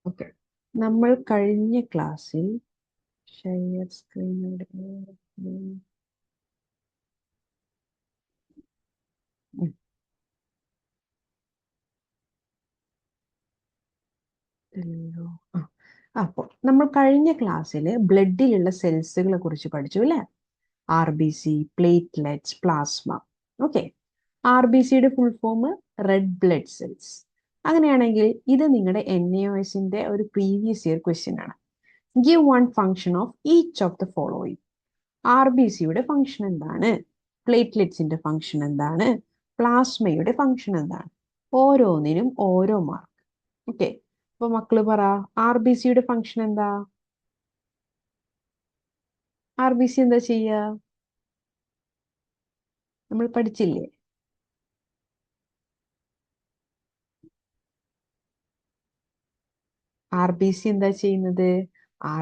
Okay, നമ്മൾ കഴിഞ്ഞ ക്ലാസ്സിൽ ഷെയർ സ്ക്രീനോട് അപ്പോൾ നമ്മൾ കഴിഞ്ഞ ക്ലാസ്സിൽ ബ്ലഡിലുള്ള സെൽസുകളെ കുറിച്ച് പഠിച്ചു അല്ലേ? RBC, platelets, plasma. ഓക്കെ, RBCയുടെ full form red blood cells. അങ്ങനെയാണെങ്കിൽ ഇത് നിങ്ങളുടെ NAOSന്റെ ഒരു പ്രീവിയസ് ഇയർ ക്വസ്റ്റ്യൻ ആണ്. Give one function of each of the following. RBCയുടെ ഫംഗ്ഷൻ എന്താണ്, പ്ലേറ്റ്ലെറ്റ്സിന്റെ ഫംഗ്ഷൻ എന്താണ്, പ്ലാസ്മയുടെ ഫംഗ്ഷൻ എന്താണ്? ഓരോന്നിനും ഓരോ മാർക്ക്. ഓക്കെ, അപ്പൊ മക്കള് പറ, RBCയുടെ ഫംഗ്ഷൻ എന്താ? RBC എന്താ ചെയ്യുക? നമ്മൾ പഠിച്ചില്ലേ? RBC എന്താ ചെയ്യുന്നത്?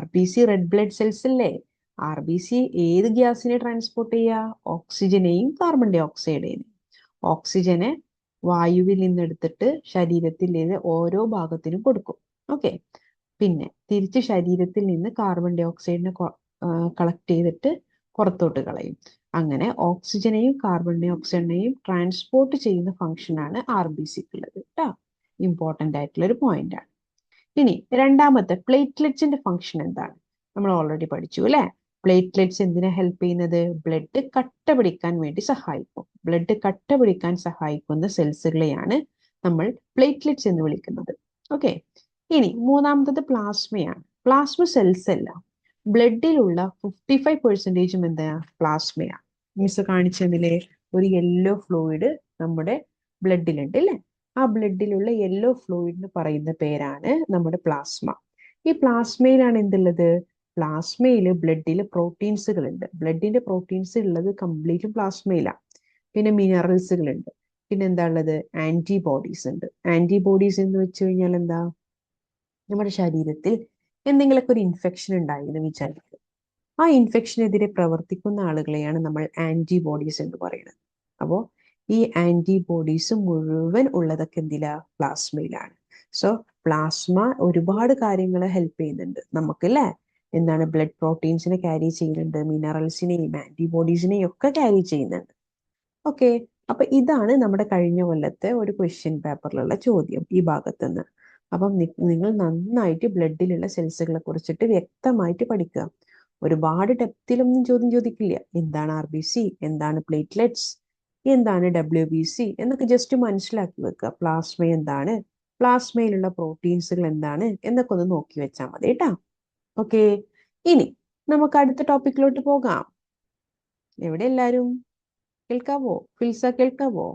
RBC റെഡ് ബ്ലഡ് സെൽസ് അല്ലേ? RBC ഏത് ഗ്യാസിനെ ട്രാൻസ്പോർട്ട് ചെയ്യുക? ഓക്സിജനെയും കാർബൺ ഡൈ ഓക്സൈഡിനെയും. ഓക്സിജനെ വായുവിൽ നിന്നെടുത്തിട്ട് ശരീരത്തിൽ നിന്ന് ഓരോ ഭാഗത്തിനും കൊടുക്കും. ഓക്കെ, പിന്നെ തിരിച്ച് ശരീരത്തിൽ നിന്ന് കാർബൺ ഡൈ ഓക്സൈഡിനെ കളക്ട് ചെയ്തിട്ട് പുറത്തോട്ട് കളയും. അങ്ങനെ ഓക്സിജനെയും കാർബൺ ഡൈ ഓക്സൈഡിനെയും ട്രാൻസ്പോർട്ട് ചെയ്യുന്ന ഫംഗ്ഷനാണ് RBCക്ക് ഉള്ളത് കേട്ടോ. ഇമ്പോർട്ടൻ്റ് ആയിട്ടുള്ള ഒരു പോയിന്റ് ആണ്. ഇനി രണ്ടാമത്തെ പ്ലേറ്റ്ലെറ്റ്സിന്റെ ഫംഗ്ഷൻ എന്താണ്? നമ്മൾ ഓൾറെഡി പഠിച്ചു അല്ലെ? പ്ലേറ്റ്ലെറ്റ്സ് എന്തിനാ ഹെൽപ്പ് ചെയ്യുന്നത്? ബ്ലഡ് കട്ട പിടിക്കാൻ വേണ്ടി സഹായിക്കും. ബ്ലഡ് കട്ട പിടിക്കാൻ സഹായിക്കുന്ന സെൽസുകളെയാണ് നമ്മൾ പ്ലേറ്റ്ലെറ്റ്സ് എന്ന് വിളിക്കുന്നത്. ഓക്കെ, ഇനി മൂന്നാമത്തത് പ്ലാസ്മയാണ്. പ്ലാസ്മ സെൽസ് അല്ല, ബ്ലഡിലുള്ള 55% എന്താ? പ്ലാസ്മയാണ്. മിസ് കാണിച്ചതിലെ ഒരു യെല്ലോ ഫ്ലൂയിഡ് നമ്മുടെ ബ്ലഡിലുണ്ട് അല്ലേ? ആ ബ്ലഡിലുള്ള യെല്ലോ ഫ്ലൂയിഡിന് പറയുന്ന പേരാണ് നമ്മുടെ പ്ലാസ്മ. ഈ പ്ലാസ്മയിലാണ് എന്തുള്ളത്? പ്ലാസ്മയിൽ ബ്ലഡിൽ പ്രോട്ടീൻസുകൾ ഉണ്ട്. ബ്ലഡിന്റെ പ്രോട്ടീൻസ് ഉള്ളത് കംപ്ലീറ്റ് പ്ലാസ്മയിലാണ്. പിന്നെ മിനറൽസുകളുണ്ട്. പിന്നെ എന്താ ഉള്ളത്? ആന്റിബോഡീസ് ഉണ്ട്. ആന്റിബോഡീസ് എന്ന് വെച്ച് കഴിഞ്ഞാൽ എന്താ? നമ്മുടെ ശരീരത്തിൽ എന്തെങ്കിലുമൊക്കെ ഒരു ഇൻഫെക്ഷൻ ഉണ്ടായി എന്ന് വിചാരിക്കുക. ആ ഇൻഫെക്ഷനെതിരെ പ്രവർത്തിക്കുന്ന ആളുകളെയാണ് നമ്മൾ ആന്റിബോഡീസ് എന്ന് പറയുന്നത്. അപ്പോൾ ഈ ആന്റിബോഡീസ് മുഴുവൻ ഉള്ളതൊക്കെ എന്തിലാ? പ്ലാസ്മയിലാണ്. സോ പ്ലാസ്മ ഒരുപാട് കാര്യങ്ങളെ ഹെൽപ്പ് ചെയ്യുന്നുണ്ട് നമുക്ക് അല്ലേ? എന്താണ്? ബ്ലഡ് പ്രോട്ടീൻസിനെ ക്യാരി ചെയ്യുന്നുണ്ട്, മിനറൽസിനെയും ആന്റിബോഡീസിനെയും ഒക്കെ ക്യാരി ചെയ്യുന്നുണ്ട്. ഓക്കെ, അപ്പൊ ഇതാണ് നമ്മുടെ കഴിഞ്ഞ കൊല്ലത്തെ ഒരു ക്വസ്റ്റ്യൻ പേപ്പറിലുള്ള ചോദ്യം ഈ ഭാഗത്തുനിന്ന്. അപ്പം നിങ്ങൾ നന്നായിട്ട് ബ്ലഡിലുള്ള സെൽസുകളെ കുറിച്ചിട്ട് വ്യക്തമായിട്ട് പഠിക്കുക. ഒരുപാട് ഡെപ്തിലൊന്നും ചോദ്യം ചോദിക്കില്ല. എന്താണ് RBC, എന്താണ് പ്ലേറ്റ്ലെറ്റ്സ്, എന്താണ് WBC എന്നൊക്കെ ജസ്റ്റ് മനസ്സിലാക്കി വെക്കുക. പ്ലാസ്മ എന്താണ്, പ്ലാസ്മയിലുള്ള പ്രോട്ടീൻസുകൾ എന്താണ് എന്നൊക്കെ ഒന്ന് നോക്കി വെച്ചാൽ മതി കേട്ടാ. ഓക്കെ, ഇനി നമുക്ക് അടുത്ത ടോപ്പിക്കിലോട്ട് പോകാം. എവിടെ എല്ലാരും? കേൾക്കാവോ? ഫിൽസ കേൾക്കാവോ?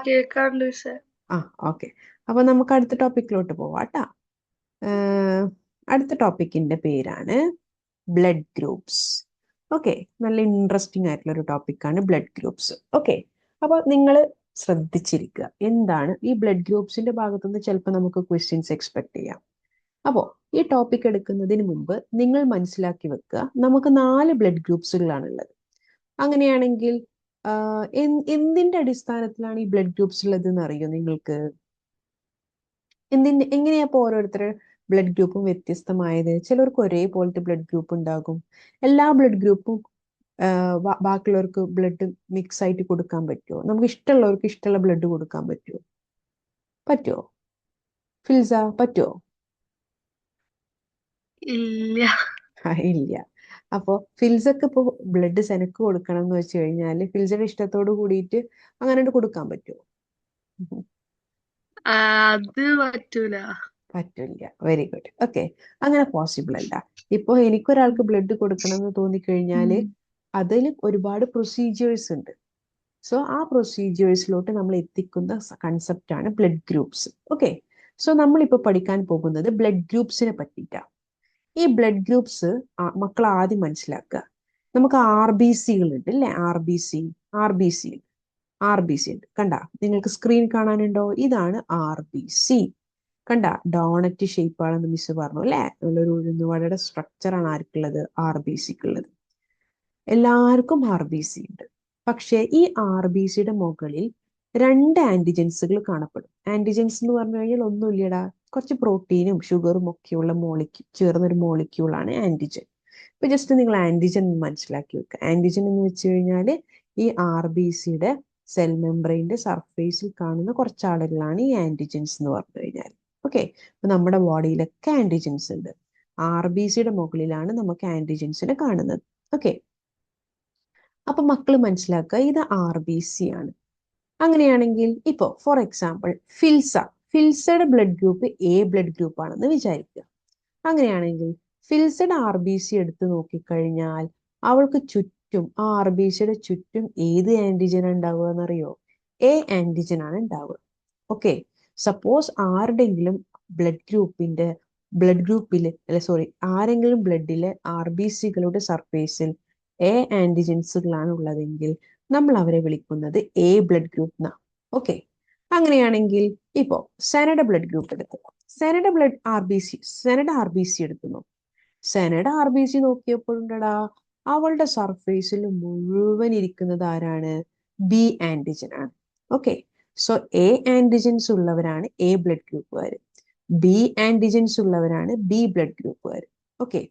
കേൾക്കാണ്ട് സർ. ഓക്കെ, അപ്പൊ നമുക്ക് അടുത്ത ടോപ്പിക്കിലോട്ട് പോവാട്ടാ. അടുത്ത ടോപ്പിക്കിന്റെ പേരാണ് ബ്ലഡ് ഗ്രൂപ്പ്സ്. ഓക്കെ, നല്ല ഇൻട്രസ്റ്റിംഗ് ആയിട്ടുള്ള ഒരു ടോപ്പിക്കാണ് ബ്ലഡ് ഗ്രൂപ്പ്സ്. ഓക്കെ, അപ്പോൾ നിങ്ങൾ ശ്രദ്ധിച്ചിരിക്കുക. എന്താണ് ഈ ബ്ലഡ് ഗ്രൂപ്പ്സിന്റെ ഭാഗത്തുനിന്ന് ചിലപ്പോൾ നമുക്ക് ക്വസ്റ്റ്യൻസ് എക്സ്പെക്ട് ചെയ്യാം. അപ്പോൾ ഈ ടോപ്പിക് എടുക്കുന്നതിന് മുമ്പ് നിങ്ങൾ മനസ്സിലാക്കി വെക്കുക, നമുക്ക് 4 ബ്ലഡ് ഗ്രൂപ്പ്സുകളാണ് ഉള്ളത്. അങ്ങനെയാണെങ്കിൽ എന്തിന്റെ അടിസ്ഥാനത്തിലാണ് ഈ ബ്ലഡ് ഗ്രൂപ്പ്സ് ഉള്ളത് എന്ന് അറിയോ നിങ്ങൾക്ക്? എങ്ങനെയാ ഇപ്പോൾ ഓരോരുത്തരുടെ ബ്ലഡ് ഗ്രൂപ്പും വ്യത്യസ്തമായത്? ചിലർക്ക് ഒരേപോലത്തെ ബ്ലഡ് ഗ്രൂപ്പ് ഉണ്ടാകും. എല്ലാ ബ്ലഡ് ഗ്രൂപ്പും ബാക്കിയുള്ളവർക്ക് ബ്ലഡ് മിക്സ് ആയിട്ട് കൊടുക്കാൻ പറ്റുമോ? നമുക്ക് ഇഷ്ടമുള്ളവർക്ക് ഇഷ്ടമുള്ള ബ്ലഡ് കൊടുക്കാൻ പറ്റുമോ? പറ്റുമോ ഫിൽസ? പറ്റുമോ? ഇല്ല. ഇല്ല. അപ്പൊ ഫിൽസക്ക് ഇപ്പൊ ബ്ലഡ് സെനക്ക് കൊടുക്കണം എന്ന് വെച്ച് കഴിഞ്ഞാല് ഫിൽസയുടെ ഇഷ്ടത്തോട് കൂടിയിട്ട് അങ്ങനെ കൊടുക്കാൻ പറ്റുമോ? അത് പറ്റൂല. പറ്റില്ല. Very good. ഓക്കെ, അങ്ങനെ പോസിബിൾ അല്ല. ഇപ്പൊ എനിക്കൊരാൾക്ക് ബ്ലഡ് കൊടുക്കണം എന്ന് തോന്നിക്കഴിഞ്ഞാല് അതിൽ ഒരുപാട് പ്രൊസീജിയേഴ്സ് ഉണ്ട്. സോ ആ പ്രൊസീജിയേഴ്സിലോട്ട് നമ്മൾ എത്തിക്കുന്ന കൺസെപ്റ്റ് ആണ് ബ്ലഡ് ഗ്രൂപ്പ്സ്. ഓക്കെ, സോ നമ്മളിപ്പോൾ പഠിക്കാൻ പോകുന്നത് ബ്ലഡ് ഗ്രൂപ്പ്സിനെ പറ്റിയിട്ടാണ്. ഈ ബ്ലഡ് ഗ്രൂപ്പ്സ് മക്കൾ ആദ്യം മനസ്സിലാക്കുക. നമുക്ക് RBCകൾ ഉണ്ട് അല്ലേ? RBC ഉണ്ട്. കണ്ട, നിങ്ങൾക്ക് സ്ക്രീൻ കാണാനുണ്ടോ? ഇതാണ് RBC. കണ്ട, ഡോണറ്റ് ഷേപ്പ് ആണെന്ന് മിസ് പറഞ്ഞു അല്ലെ? നല്ലൊരു ഉഴുന്നുവടയുടെ സ്ട്രക്ചറാണ് ആർക്കുള്ളത്? RBCക്കുള്ളത്. എല്ലാവർക്കും RBC ഉണ്ട്. പക്ഷേ ഈ RBCയുടെ മുകളിൽ 2 ആന്റിജൻസുകൾ കാണപ്പെടും. ആന്റിജൻസ് എന്ന് പറഞ്ഞു കഴിഞ്ഞാൽ ഒന്നുമില്ലടാ, കുറച്ച് പ്രോട്ടീനും ഷുഗറും ഒക്കെയുള്ള ചേർന്നൊരു മോളിക്യൂളാണ് ആന്റിജൻ. ഇപ്പൊ ജസ്റ്റ് നിങ്ങൾ ആന്റിജൻ മനസ്സിലാക്കി വെക്കുക. ആന്റിജൻ എന്ന് വെച്ച് കഴിഞ്ഞാൽ ഈ RBCയുടെ സെൽ മെംബ്രെയിന്റെ സർഫേസിൽ കാണുന്ന കുറച്ച് ആളുകളാണ് ഈ ആന്റിജൻസ് എന്ന് പറഞ്ഞു കഴിഞ്ഞാൽ. ഓക്കെ, അപ്പൊ നമ്മുടെ ബോഡിയിലൊക്കെ ആന്റിജൻസ് ഉണ്ട്. RBCയുടെ മുകളിലാണ് നമുക്ക് ആന്റിജൻസിനെ കാണുന്നത്. ഓക്കെ, അപ്പൊ മക്കൾ മനസ്സിലാക്കുക, ഇത് RBC ആണ്. അങ്ങനെയാണെങ്കിൽ ഇപ്പോ ഫോർ എക്സാമ്പിൾ ഫിൽസയുടെ blood group A blood group ആണെന്ന് വിചാരിക്കുക. അങ്ങനെയാണെങ്കിൽ ഫിൽസയുടെ RBC എടുത്ത് നോക്കിക്കഴിഞ്ഞാൽ അവൾക്ക് ചുറ്റും ആ RBCയുടെ ചുറ്റും ഏത് ആന്റിജൻ ഉണ്ടാവുക എന്നറിയോ? A ആന്റിജൻ ആണ് ഉണ്ടാവുക. ഓക്കെ, സപ്പോസ് ആരുടെങ്കിലും ബ്ലഡ് ഗ്രൂപ്പില് ആരെങ്കിലും ബ്ലഡിലെ RBCകളുടെ സർഫേസിൽ A ആന്റിജൻസുകളാണ് ഉള്ളതെങ്കിൽ നമ്മൾ അവരെ വിളിക്കുന്നത് A ബ്ലഡ് ഗ്രൂപ്പ് എന്നാണ്. ഓക്കെ, അങ്ങനെയാണെങ്കിൽ ഇപ്പോ സെനയുടെ ബ്ലഡ് ഗ്രൂപ്പ് എടുത്തു, സെനയുടെ RBC എടുക്കുന്നു. സെനയുടെ RBC നോക്കിയപ്പോഴുണ്ടടാ അവളുടെ സർഫേസിൽ മുഴുവൻ ഇരിക്കുന്നത് ആരാണ്? B ആന്റിജൻ ആണ്. ഓക്കെ, സോ A ആന്റിജൻസ് ഉള്ളവരാണ് A ബ്ലഡ് ഗ്രൂപ്പുകാർ, B ആന്റിജൻസ് ഉള്ളവരാണ് B ബ്ലഡ് ഗ്രൂപ്പുകാർ. ഓക്കെ,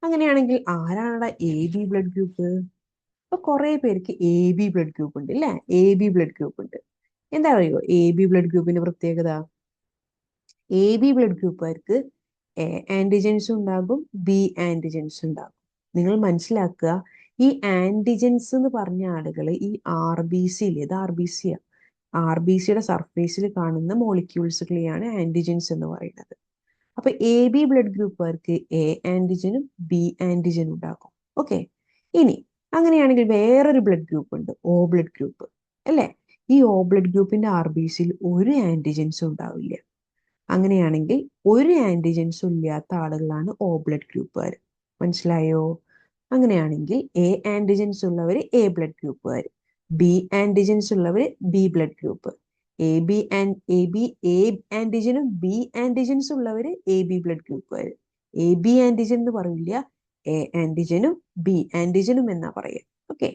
അങ്ങനെയാണെങ്കിൽ ആരാണ് AB ബ്ലഡ് ഗ്രൂപ്പ്? അപ്പൊ കുറെ പേർക്ക് AB ബ്ലഡ് ഗ്രൂപ്പ് ഉണ്ട് അല്ലെ? AB ബ്ലഡ് ഗ്രൂപ്പ് ഉണ്ട്. എന്താ അറിയോ AB ബ്ലഡ് ഗ്രൂപ്പിന്റെ പ്രത്യേകത? AB ബ്ലഡ് ഗ്രൂപ്പുകാർക്ക് A ആന്റിജൻസ് ഉണ്ടാകും, B ആന്റിജൻസ് ഉണ്ടാകും. നിങ്ങൾ മനസ്സിലാക്കുക, ഈ ആന്റിജൻസ് എന്ന് പറഞ്ഞ ആളുകൾ ഈ RBCയിൽ, ഇത് RBCയാണ്, RBCയുടെ സർഫേസിൽ കാണുന്ന മോളിക്യൂൾസുകളെയാണ് ആന്റിജൻസ് എന്ന് പറയുന്നത്. അപ്പൊ AB ബ്ലഡ് ഗ്രൂപ്പുകാർക്ക് A ആന്റിജനും B ആന്റിജനും ഉണ്ടാകും. ഓക്കെ, ഇനി അങ്ങനെയാണെങ്കിൽ വേറൊരു ബ്ലഡ് ഗ്രൂപ്പ് ഉണ്ട്, O ബ്ലഡ് ഗ്രൂപ്പ് അല്ലെ? ഈ O ബ്ലഡ് ഗ്രൂപ്പിന്റെ RBCയിൽ ഒരു ആന്റിജൻസും ഉണ്ടാവില്ല. അങ്ങനെയാണെങ്കിൽ ഒരു ആന്റിജൻസും ഇല്ലാത്ത ആളുകളാണ് O ബ്ലഡ് ഗ്രൂപ്പുകാർ. മനസ്സിലായോ? അങ്ങനെയാണെങ്കിൽ A ആന്റിജൻസ് ഉള്ളവർ A ബ്ലഡ് ഗ്രൂപ്പുകാർ, B ആന്റിജൻസ് ഉള്ളവർ B blood group, A ആന്റിജനും B antigens ഉള്ളവർ AB ബ്ലഡ് ഗ്രൂപ്പുകാർ. AB ആന്റിജൻ എന്ന് പറയില്ല, A ആന്റിജനും B ആന്റിജനും എന്നാ പറയുക. Okay,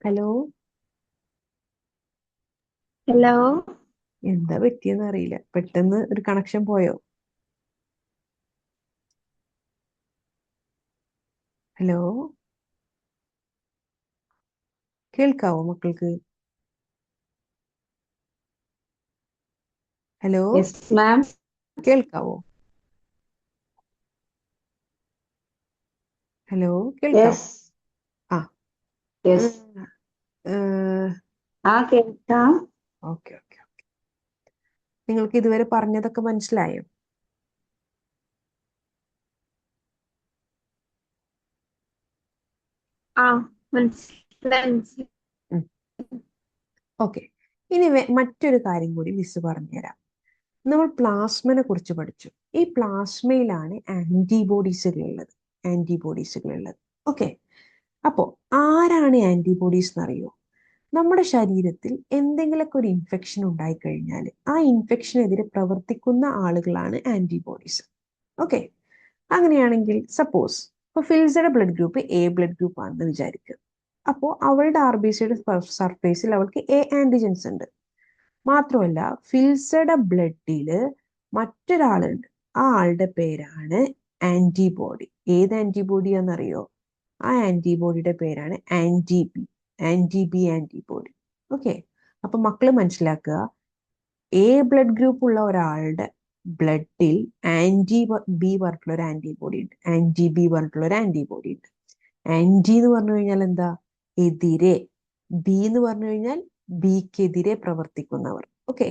hello, hello. എന്താ പറ്റിയെന്ന് അറിയില്ല, പെട്ടെന്ന് ഒരു കണക്ഷൻ പോയോ? ഹലോ, കേൾക്കാവോ മക്കൾക്ക്? Hello, yes ma'am. കേൾക്കാവോ? ഹലോ, കേൾക്കാവോ? യെസ് ആ, യെസ്. ആ കേൾക്കാം. ഓക്കെ ഓക്കെ ഓക്കെ, നിങ്ങൾക്ക് ഇതുവരെ പറഞ്ഞതൊക്കെ മനസ്സിലായോ? ആ മനസ്സിലായി. ഓക്കെ, ഇനി മറ്റൊരു കാര്യം കൂടി മിസ് പറഞ്ഞുതരാം. നമ്മൾ പ്ലാസ്മനെ കുറിച്ച് പഠിച്ചു. ഈ പ്ലാസ്മയിലാണ് ആന്റിബോഡീസുകൾ ഉള്ളത്. ഓക്കെ, അപ്പോ ആരാണ് ആന്റിബോഡീസ് എന്നറിയോ? നമ്മുടെ ശരീരത്തിൽ എന്തെങ്കിലുമൊക്കെ ഒരു ഇൻഫെക്ഷൻ ഉണ്ടായിക്കഴിഞ്ഞാൽ ആ ഇൻഫെക്ഷനെതിരെ പ്രവർത്തിക്കുന്ന ആളുകളാണ് ആന്റിബോഡീസ്. ഓക്കെ, അങ്ങനെയാണെങ്കിൽ സപ്പോസ് ഇപ്പോൾ ഫിൽസയുടെ blood group A blood group ആണെന്ന് വിചാരിക്കുക. അപ്പോൾ അവളുടെ RBCയുടെ സർഫേസിൽ അവൾക്ക് A ആന്റിജൻസ് ഉണ്ട്. മാത്രമല്ല ഫിൽസയുടെ ബ്ലഡില് മറ്റൊരാളുണ്ട്, ആ ആളുടെ പേരാണ് ആന്റിബോഡി. ഏത് ആന്റിബോഡിയാണെന്നറിയോ? ആ ആന്റിബോഡിയുടെ പേരാണ് ആന്റി ബി ആന്റിബോഡി. ഓക്കെ, അപ്പൊ മക്കള് മനസ്സിലാക്കുക, A ബ്ലഡ് ഗ്രൂപ്പ് ഉള്ള ഒരാളുടെ ബ്ലഡിൽ ആന്റി-B പറഞ്ഞിട്ടുള്ള ഒരു ആന്റിബോഡി ഉണ്ട്, ആന്റി-B പറഞ്ഞിട്ടുള്ള ഒരു ആന്റിബോഡി ഉണ്ട്. ആന്റി എന്ന് പറഞ്ഞു കഴിഞ്ഞാൽ എന്താ? എതിരെ. ബി എന്ന് പറഞ്ഞു കഴിഞ്ഞാൽ ബിക്കെതിരെ പ്രവർത്തിക്കുന്നവർ. ഓക്കെ,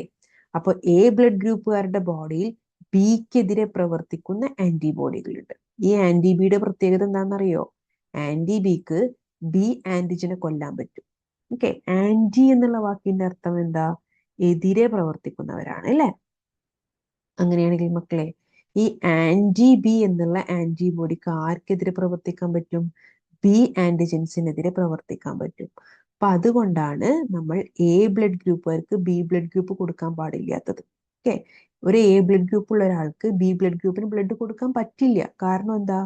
അപ്പൊ A ബ്ലഡ് ഗ്രൂപ്പുകാരുടെ ബോഡിയിൽ ബിക്കെതിരെ പ്രവർത്തിക്കുന്ന ആന്റിബോഡികളുണ്ട്. ഈ ആന്റി-ബിയുടെ പ്രത്യേകത എന്താണെന്നറിയോ? ആന്റി-ബിക്ക് B ആന്റിജനെ കൊല്ലാൻ പറ്റും. ഓക്കെ, ആന്റി എന്നുള്ള വാക്കിന്റെ അർത്ഥം എന്താ? എതിരെ പ്രവർത്തിക്കുന്നവരാണ് അല്ലെ? അങ്ങനെയാണെങ്കിൽ മക്കളെ, ഈ ആന്റി-B എന്നുള്ള ആന്റിബോഡിക്ക് ആർക്കെതിരെ പ്രവർത്തിക്കാൻ പറ്റും? B ആന്റിജൻസിനെതിരെ പ്രവർത്തിക്കാൻ പറ്റും. അപ്പൊ അതുകൊണ്ടാണ് നമ്മൾ A ബ്ലഡ് ഗ്രൂപ്പുകാർക്ക് B ബ്ലഡ് ഗ്രൂപ്പ് കൊടുക്കാൻ പാടില്ലാത്തത്. ഓക്കെ, ഒരു A ബ്ലഡ് ഗ്രൂപ്പ് ഉള്ള ഒരാൾക്ക് B ബ്ലഡ് ഗ്രൂപ്പിന് ബ്ലഡ് കൊടുക്കാൻ പറ്റില്ല. കാരണം എന്താ?